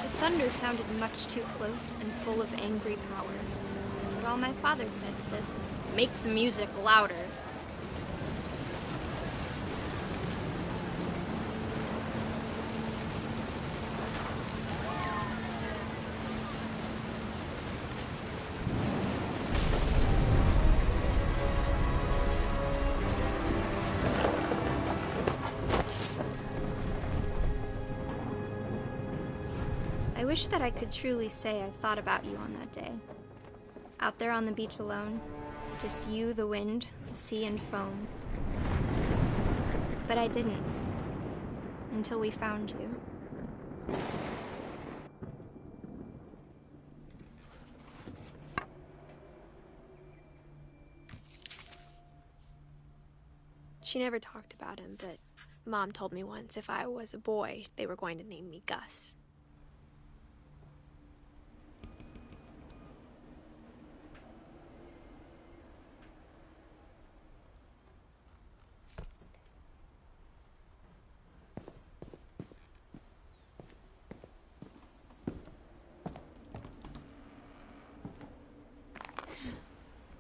The thunder sounded much too close and full of angry power. But all my father said to this was, "Make the music louder." I wish that I could truly say I thought about you on that day. Out there on the beach alone, just you, the wind, the sea, and foam. But I didn't, until we found you. She never talked about him, but Mom told me once if I was a boy, they were going to name me Gus.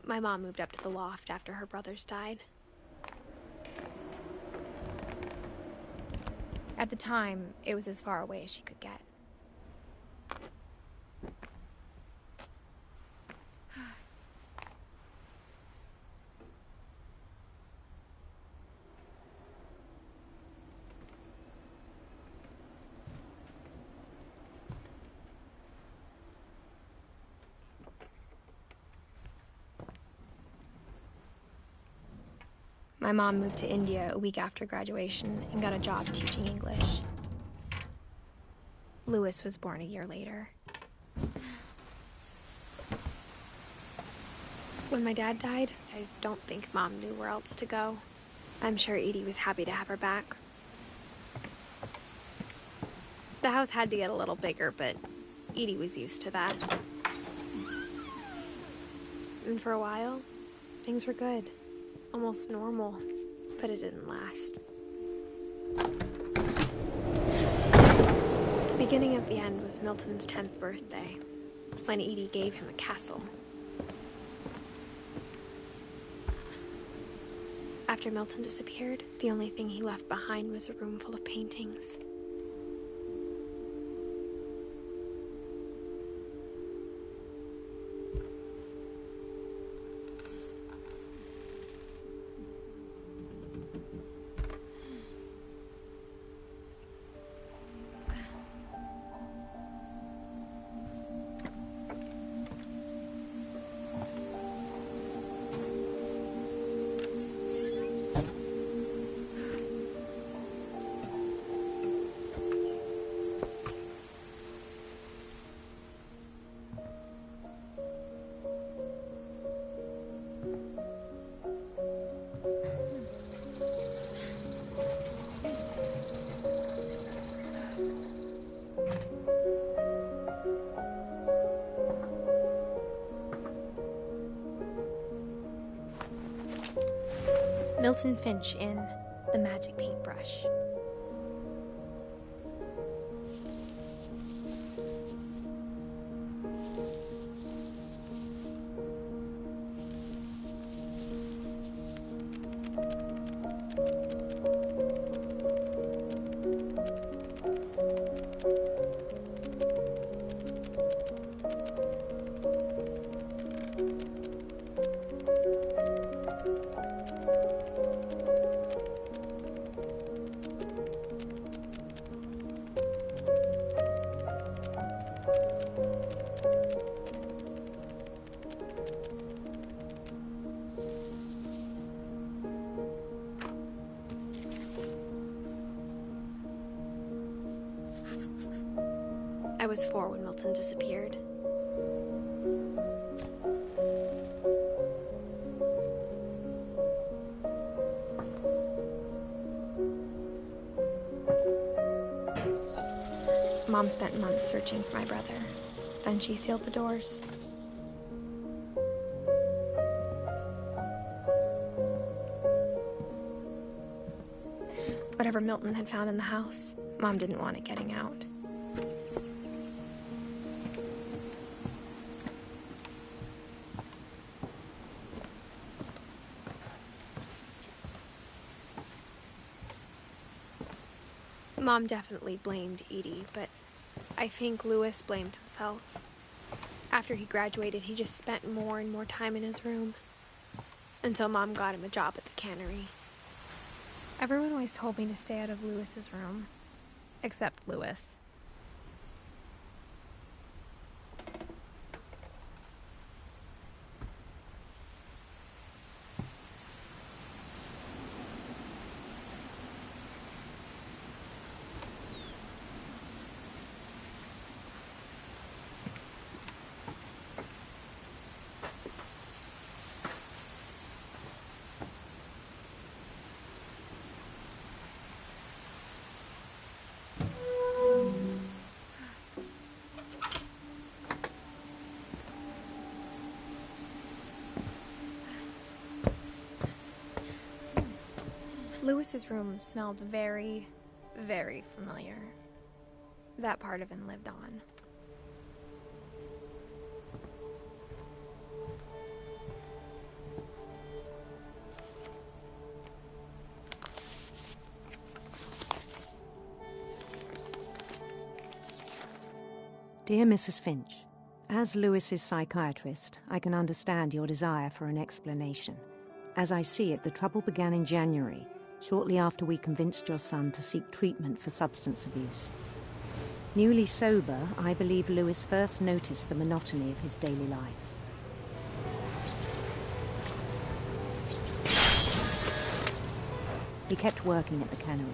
My mom moved up to the loft after her brothers died. At the time, it was as far away as she could get. My mom moved to India a week after graduation and got a job teaching English. Louis was born a year later. When my dad died, I don't think Mom knew where else to go. I'm sure Edie was happy to have her back. The house had to get a little bigger, but Edie was used to that. And for a while, things were good. Almost normal, but it didn't last. The beginning of the end was Milton's 10th birthday, when Edie gave him a castle. After Milton disappeared, the only thing he left behind was a room full of paintings. Milton Finch in The Magic Paintbrush. I was 4 when Milton disappeared. Mom spent months searching for my brother. Then she sealed the doors. Whatever Milton had found in the house, Mom didn't want it getting out. Mom definitely blamed Edie, but I think Louis blamed himself. After he graduated, he just spent more and more time in his room, until Mom got him a job at the cannery. Everyone always told me to stay out of Louis's room, except Louis. Louis's room smelled very, very familiar. That part of him lived on. Dear Mrs. Finch, as Lewis's psychiatrist, I can understand your desire for an explanation. As I see it, the trouble began in January, shortly after we convinced your son to seek treatment for substance abuse. Newly sober, I believe Lewis first noticed the monotony of his daily life. He kept working at the cannery,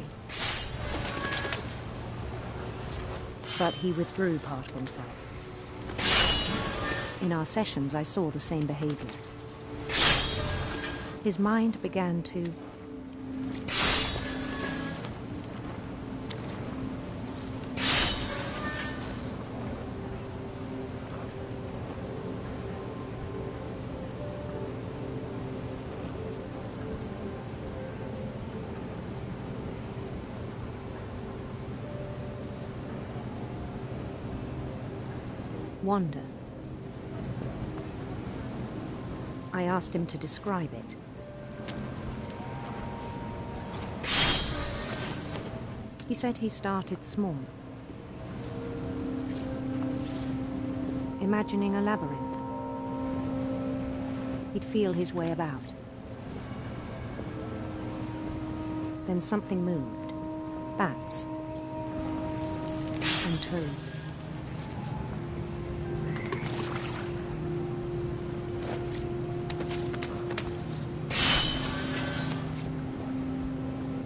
but he withdrew part of himself. In our sessions, I saw the same behavior. His mind began to wander. I asked him to describe it. He said he started small, imagining a labyrinth. He'd feel his way about. Then something moved. Bats and toads.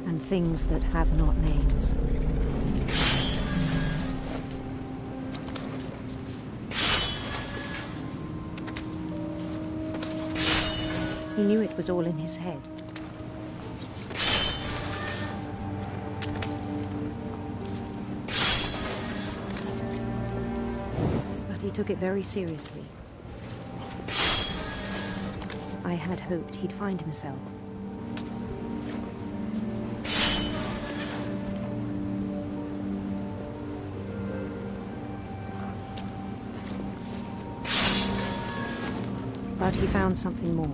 And things that have not names. He knew it was all in his head. But he took it very seriously. I had hoped he'd find himself. But he found something more.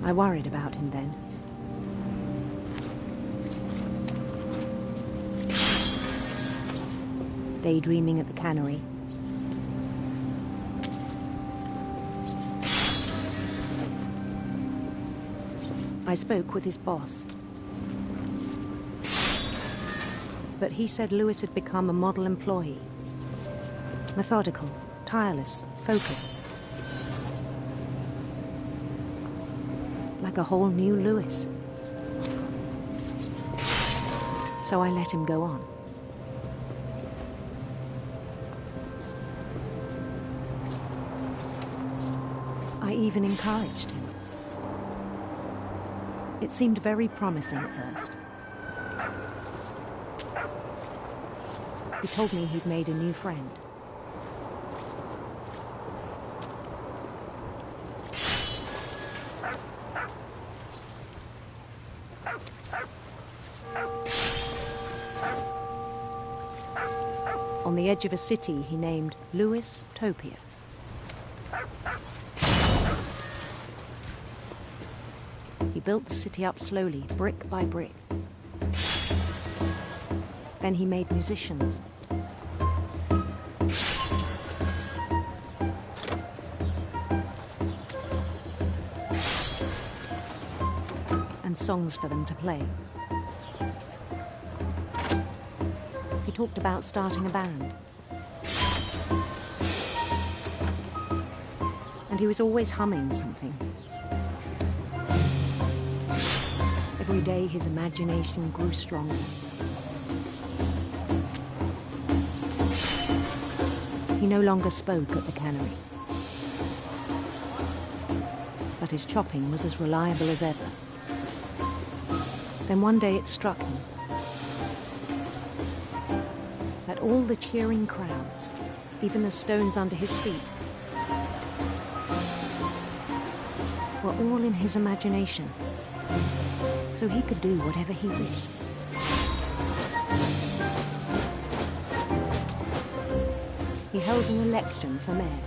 I worried about him then. Daydreaming at the cannery. I spoke with his boss. But he said Lewis had become a model employee. Methodical, tireless, focused. Like a whole new Lewis. So I let him go on. I even encouraged him. It seemed very promising at first. He told me he'd made a new friend. On the edge of a city he named Lewis-topia. He built the city up slowly, brick by brick. Then he made musicians. And songs for them to play. He talked about starting a band. And he was always humming something. Every day his imagination grew stronger. He no longer spoke at the cannery. But his chopping was as reliable as ever. Then one day it struck him that all the cheering crowds, even the stones under his feet, were all in his imagination, so he could do whatever he wished. He held an election for mayor.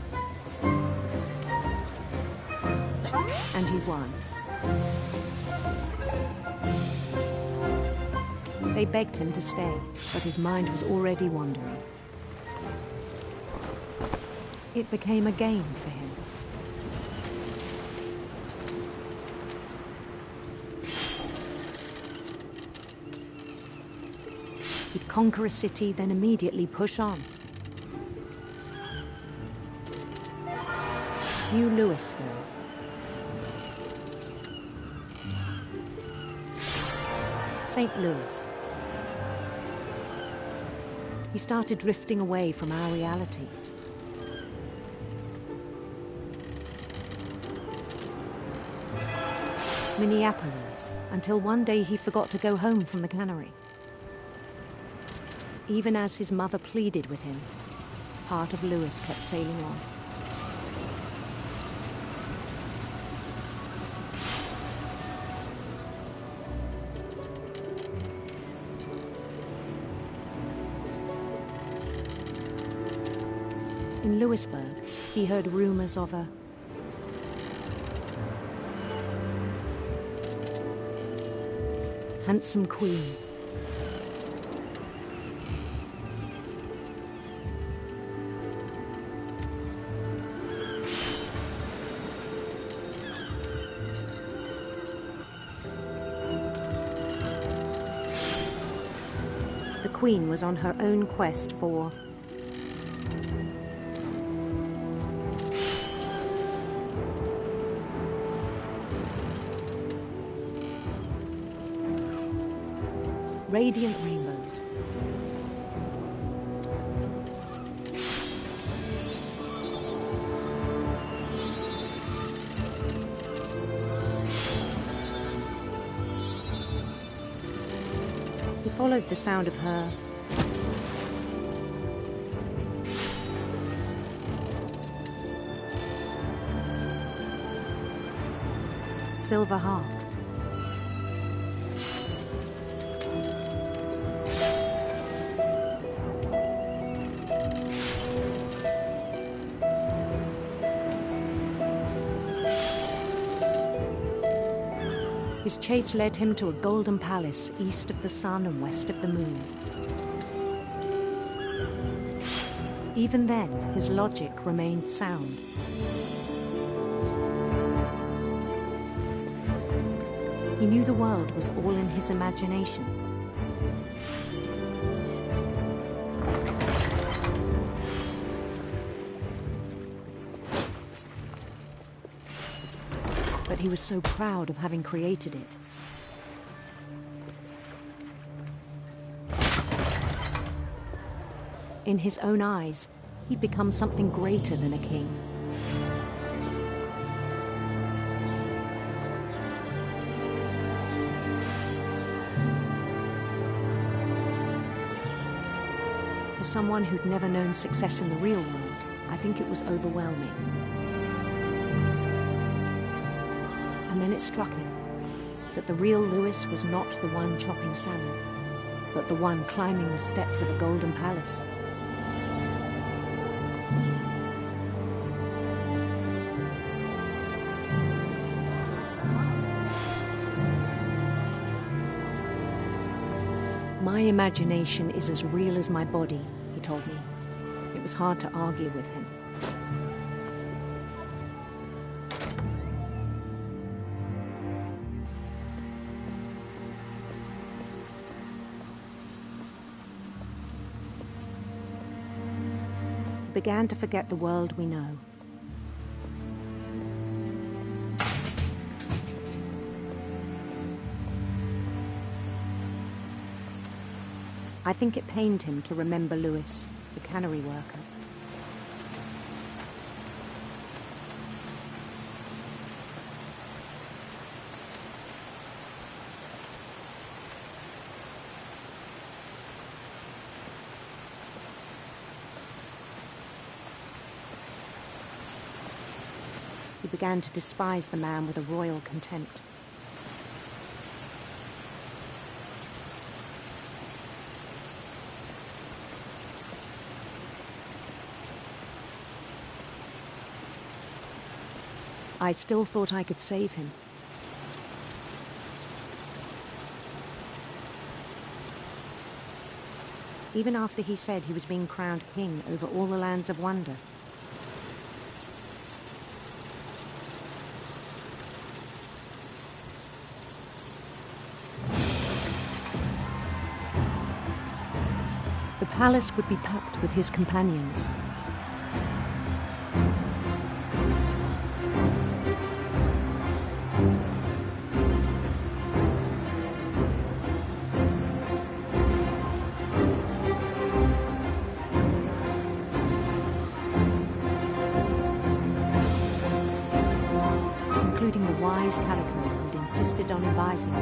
And he won. They begged him to stay, but his mind was already wandering. It became a game for him. He'd conquer a city, then immediately push on. New Louisville. St. Louis. He started drifting away from our reality. Minneapolis, until one day he forgot to go home from the cannery. Even as his mother pleaded with him, part of Louis kept sailing on. In Louisburg, he heard rumors of a handsome queen. The queen was on her own quest for radiant rainbows. He followed the sound of her silver harp. His chase led him to a golden palace east of the sun and west of the moon. Even then, his logic remained sound. He knew the world was all in his imagination. But he was so proud of having created it. In his own eyes, he'd become something greater than a king. For someone who'd never known success in the real world, I think it was overwhelming. And then it struck him that the real Louis was not the one chopping salmon, but the one climbing the steps of a golden palace. My imagination is as real as my body, he told me. It was hard to argue with him. He began to forget the world we know. I think it pained him to remember Louis, the cannery worker. He began to despise the man with a royal contempt. I still thought I could save him. even after he said he was being crowned king over all the lands of wonder. The palace would be packed with his companions. Including the wise Calico who'd insisted on advising me.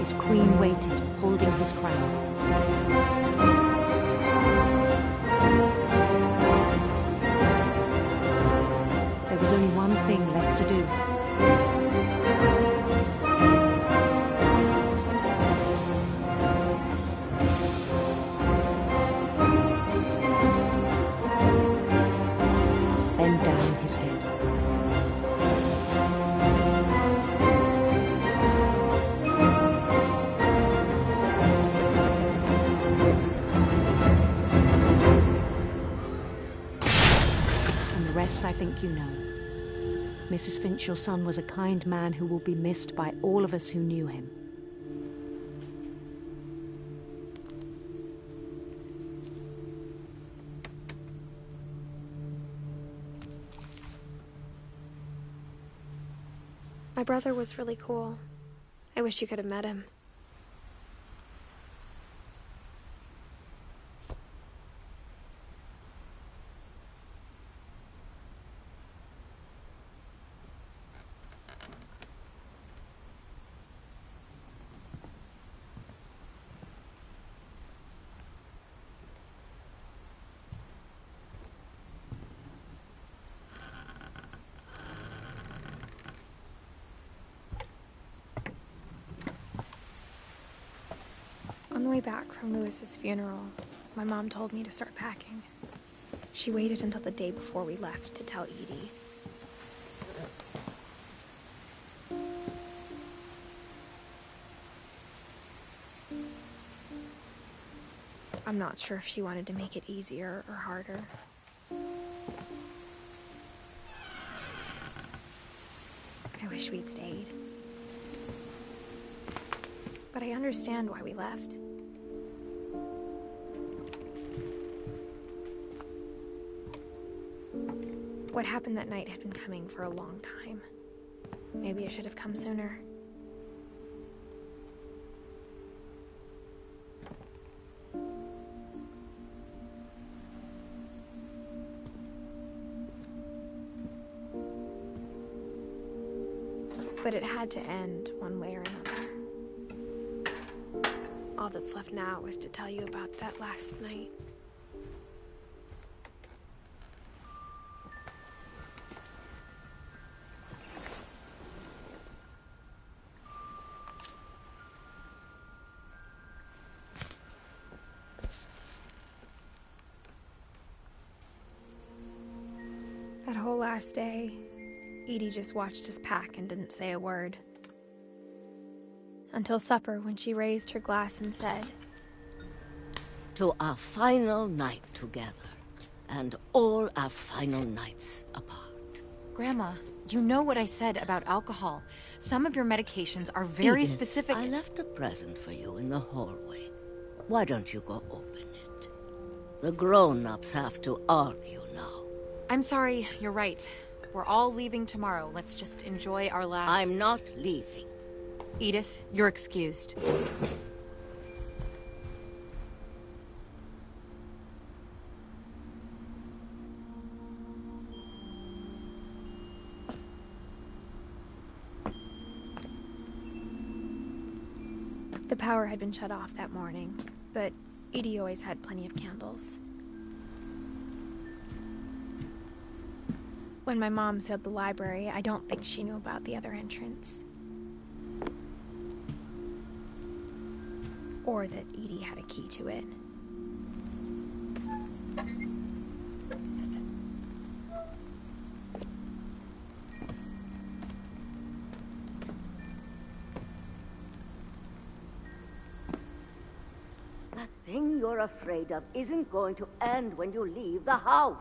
His queen waited, holding his crown. There was only one thing left to do. Bend down his head. I think you know. Mrs. Finch, your son was a kind man who will be missed by all of us who knew him. My brother was really cool. I wish you could have met him. On the way back from Lewis's funeral, my mom told me to start packing. She waited until the day before we left to tell Edie. I'm not sure if she wanted to make it easier or harder. I wish we'd stayed. But I understand why we left. What happened that night had been coming for a long time. Maybe it should have come sooner. But it had to end one way or another. All that's left now is to tell you about that last night. That whole last day, Edie just watched us pack and didn't say a word. Until supper, when she raised her glass and said, "To our final night together, and all our final nights apart." Grandma, you know what I said about alcohol. Some of your medications are very Edith, specific. I left a present for you in the hallway. Why don't you go open it? The grown-ups have to argue now. I'm sorry, you're right. We're all leaving tomorrow. Let's just enjoy our last... I'm not leaving. Edith, you're excused. The power had been shut off that morning, but Edie always had plenty of candles. When my mom sailed the library, I don't think she knew about the other entrance. Or that Edie had a key to it. The thing you're afraid of isn't going to end when you leave the house.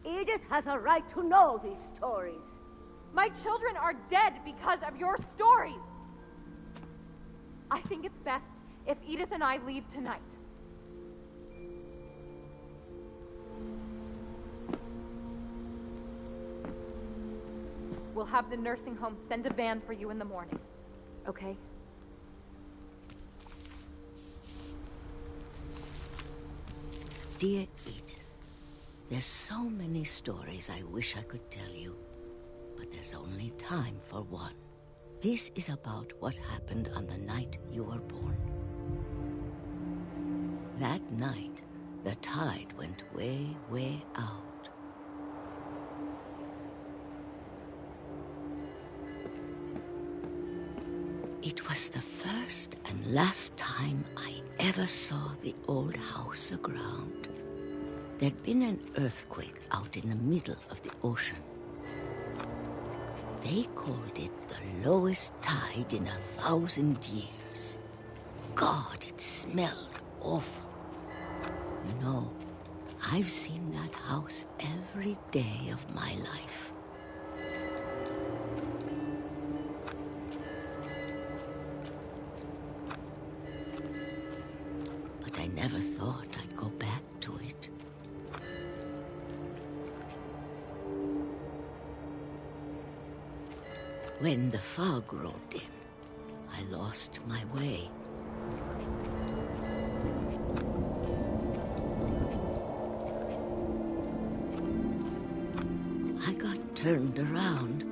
Edith has a right to know these stories. My children are dead because of your stories. I think it's best if Edith and I leave tonight. We'll have the nursing home send a van for you in the morning, okay? Dear Edith, there's so many stories I wish I could tell you, but there's only time for one. This is about what happened on the night you were born. That night, the tide went way, way out. It was the first and last time I ever saw the old house aground. There'd been an earthquake out in the middle of the ocean. They called it the lowest tide in 1,000 years. God, it smelled awful. You know, I've seen that house every day of my life. But I never thought I'd go back to it. When the fog rolled in, I lost my way. I got turned around.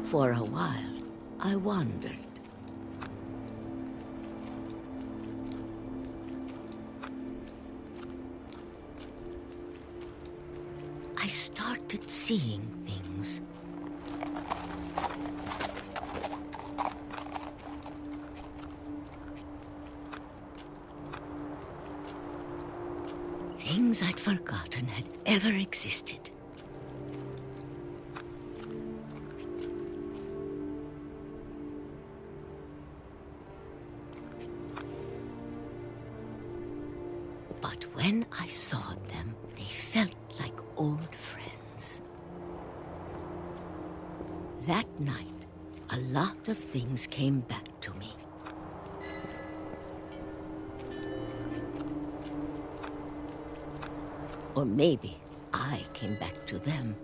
For a while, I wandered. I started seeing things. Things I'd forgotten had ever existed. But when I saw them, they felt like old friends. That night, a lot of things came back to me. Or maybe I came back to them.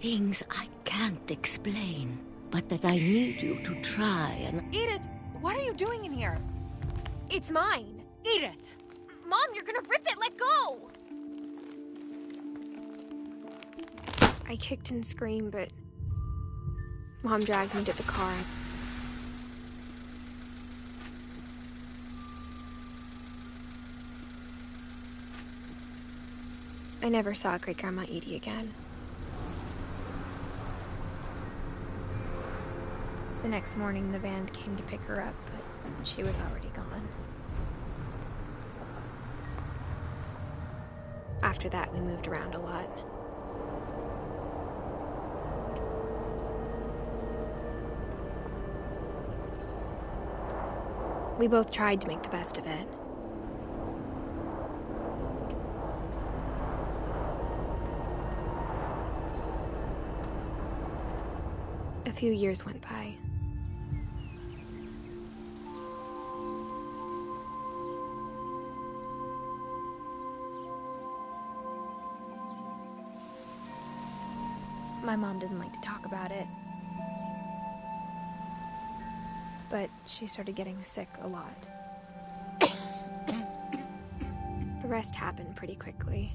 Things I can't explain, but that I need you to try and... Edith, what are you doing in here? It's mine. Edith! Mom, you're gonna rip it! Let go! I kicked and screamed, but Mom dragged me to the car. I never saw Great-Grandma Edie again. The next morning, the van came to pick her up, but she was already gone. After that, we moved around a lot. We both tried to make the best of it. A few years went by. My mom didn't like to talk about it. But she started getting sick a lot. The rest happened pretty quickly.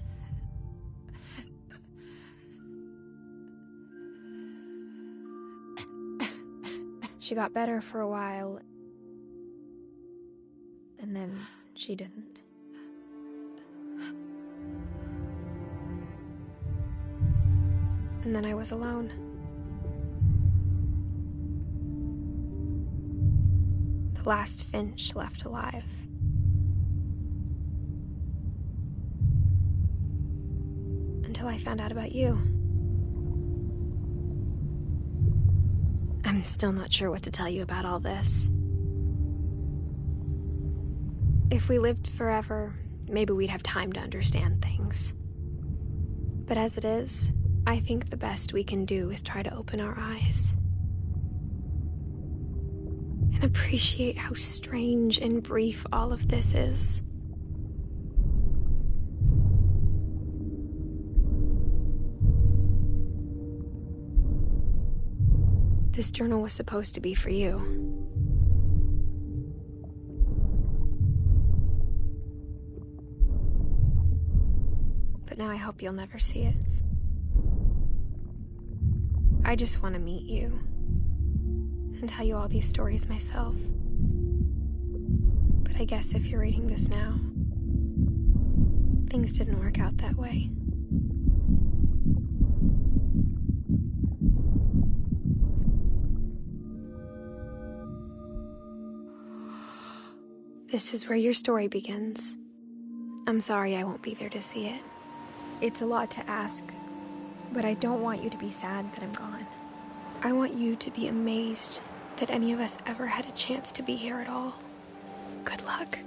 She got better for a while, and then she didn't. And then I was alone. The last Finch left alive. Until I found out about you. I'm still not sure what to tell you about all this. If we lived forever, maybe we'd have time to understand things. But as it is, I think the best we can do is try to open our eyes. And appreciate how strange and brief all of this is. This journal was supposed to be for you. But now I hope you'll never see it. I just want to meet you and tell you all these stories myself. But I guess if you're reading this now, things didn't work out that way. This is where your story begins. I'm sorry I won't be there to see it. It's a lot to ask, but I don't want you to be sad that I'm gone. I want you to be amazed that any of us ever had a chance to be here at all. Good luck.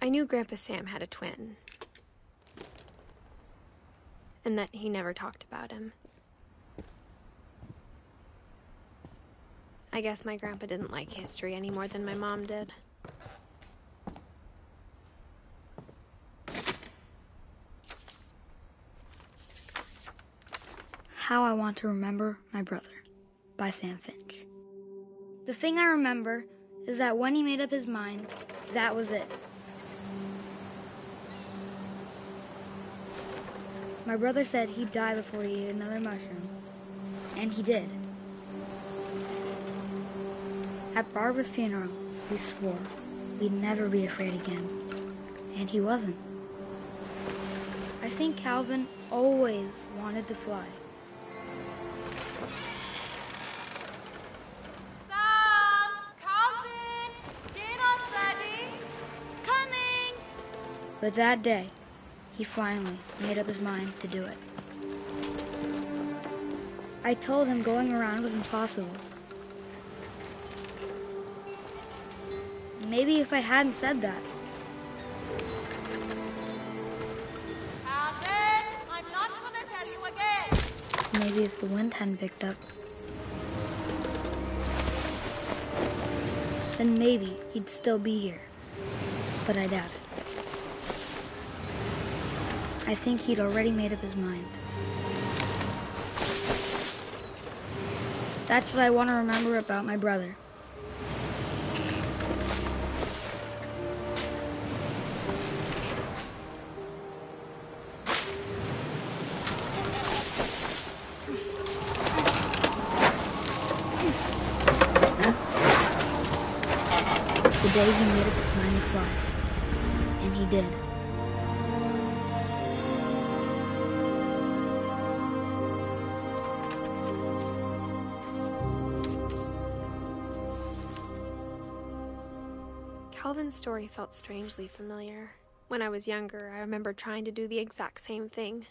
I knew Grandpa Sam had a twin, and that he never talked about him. I guess my grandpa didn't like history any more than my mom did. How I Want to Remember My Brother by Sam Finch. The thing I remember is that when he made up his mind, that was it. My brother said he'd die before he ate another mushroom, and he did. At Barbara's funeral, we swore we'd never be afraid again, and he wasn't. I think Calvin always wanted to fly. Sam! Calvin! Dinner's ready! Coming! But that day, he finally made up his mind to do it. I told him going around was impossible. Maybe if I hadn't said that. Calvin! I'm not gonna tell you again! Maybe if the wind hadn't picked up. Then maybe he'd still be here. But I doubt it. I think he'd already made up his mind. That's what I want to remember about my brother. The day he made up his mind to fly. And he did. Calvin's story felt strangely familiar. When I was younger, I remember trying to do the exact same thing.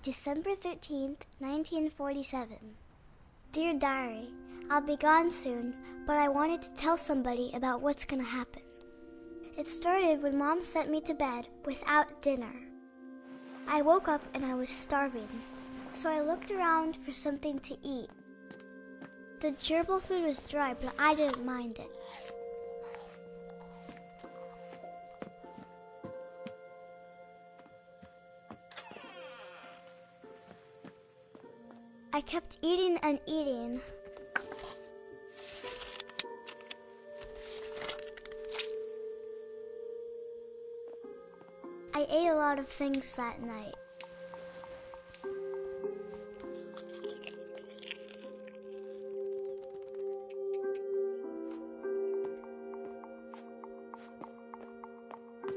December 13th, 1947. Dear Diary, I'll be gone soon, but I wanted to tell somebody about what's gonna happen. It started when Mom sent me to bed without dinner. I woke up and I was starving, so I looked around for something to eat. The gerbil food was dry, but I didn't mind it. I kept eating and eating. I ate a lot of things that night.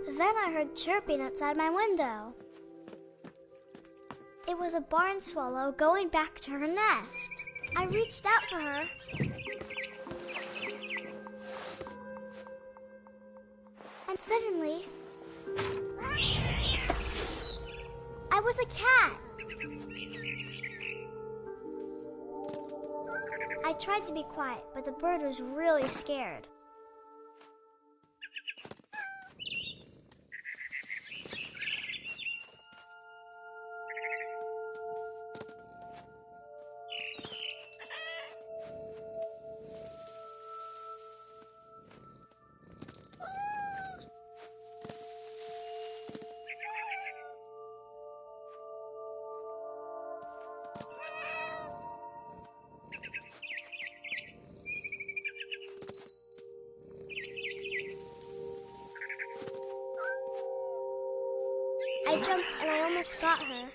Then I heard chirping outside my window. It was a barn swallow going back to her nest. I reached out for her. And suddenly, I was a cat. I tried to be quiet, but the bird was really scared. I jumped and I almost got her.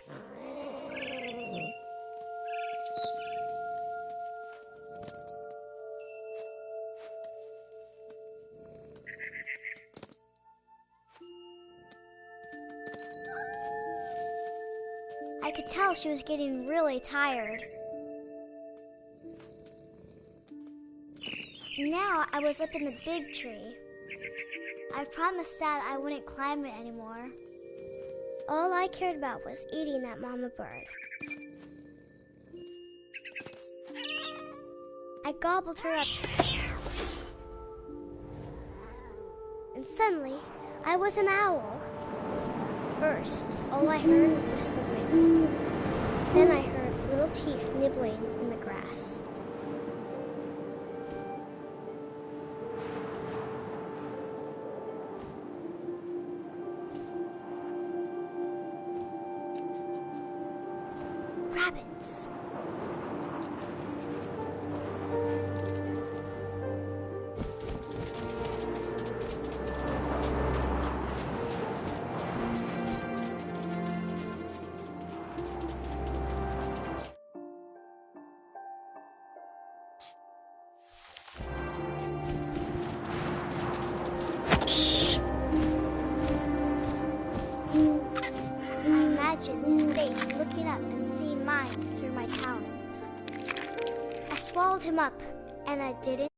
I could tell she was getting really tired. Now I was up in the big tree. I promised Dad I wouldn't climb it anymore. All I cared about was eating that mama bird. I gobbled her up. And suddenly, I was an owl. First, all I heard was the wind. Then I heard little teeth nibbling in the grass. Rabbits. line through my talons. I swallowed him up, and I didn't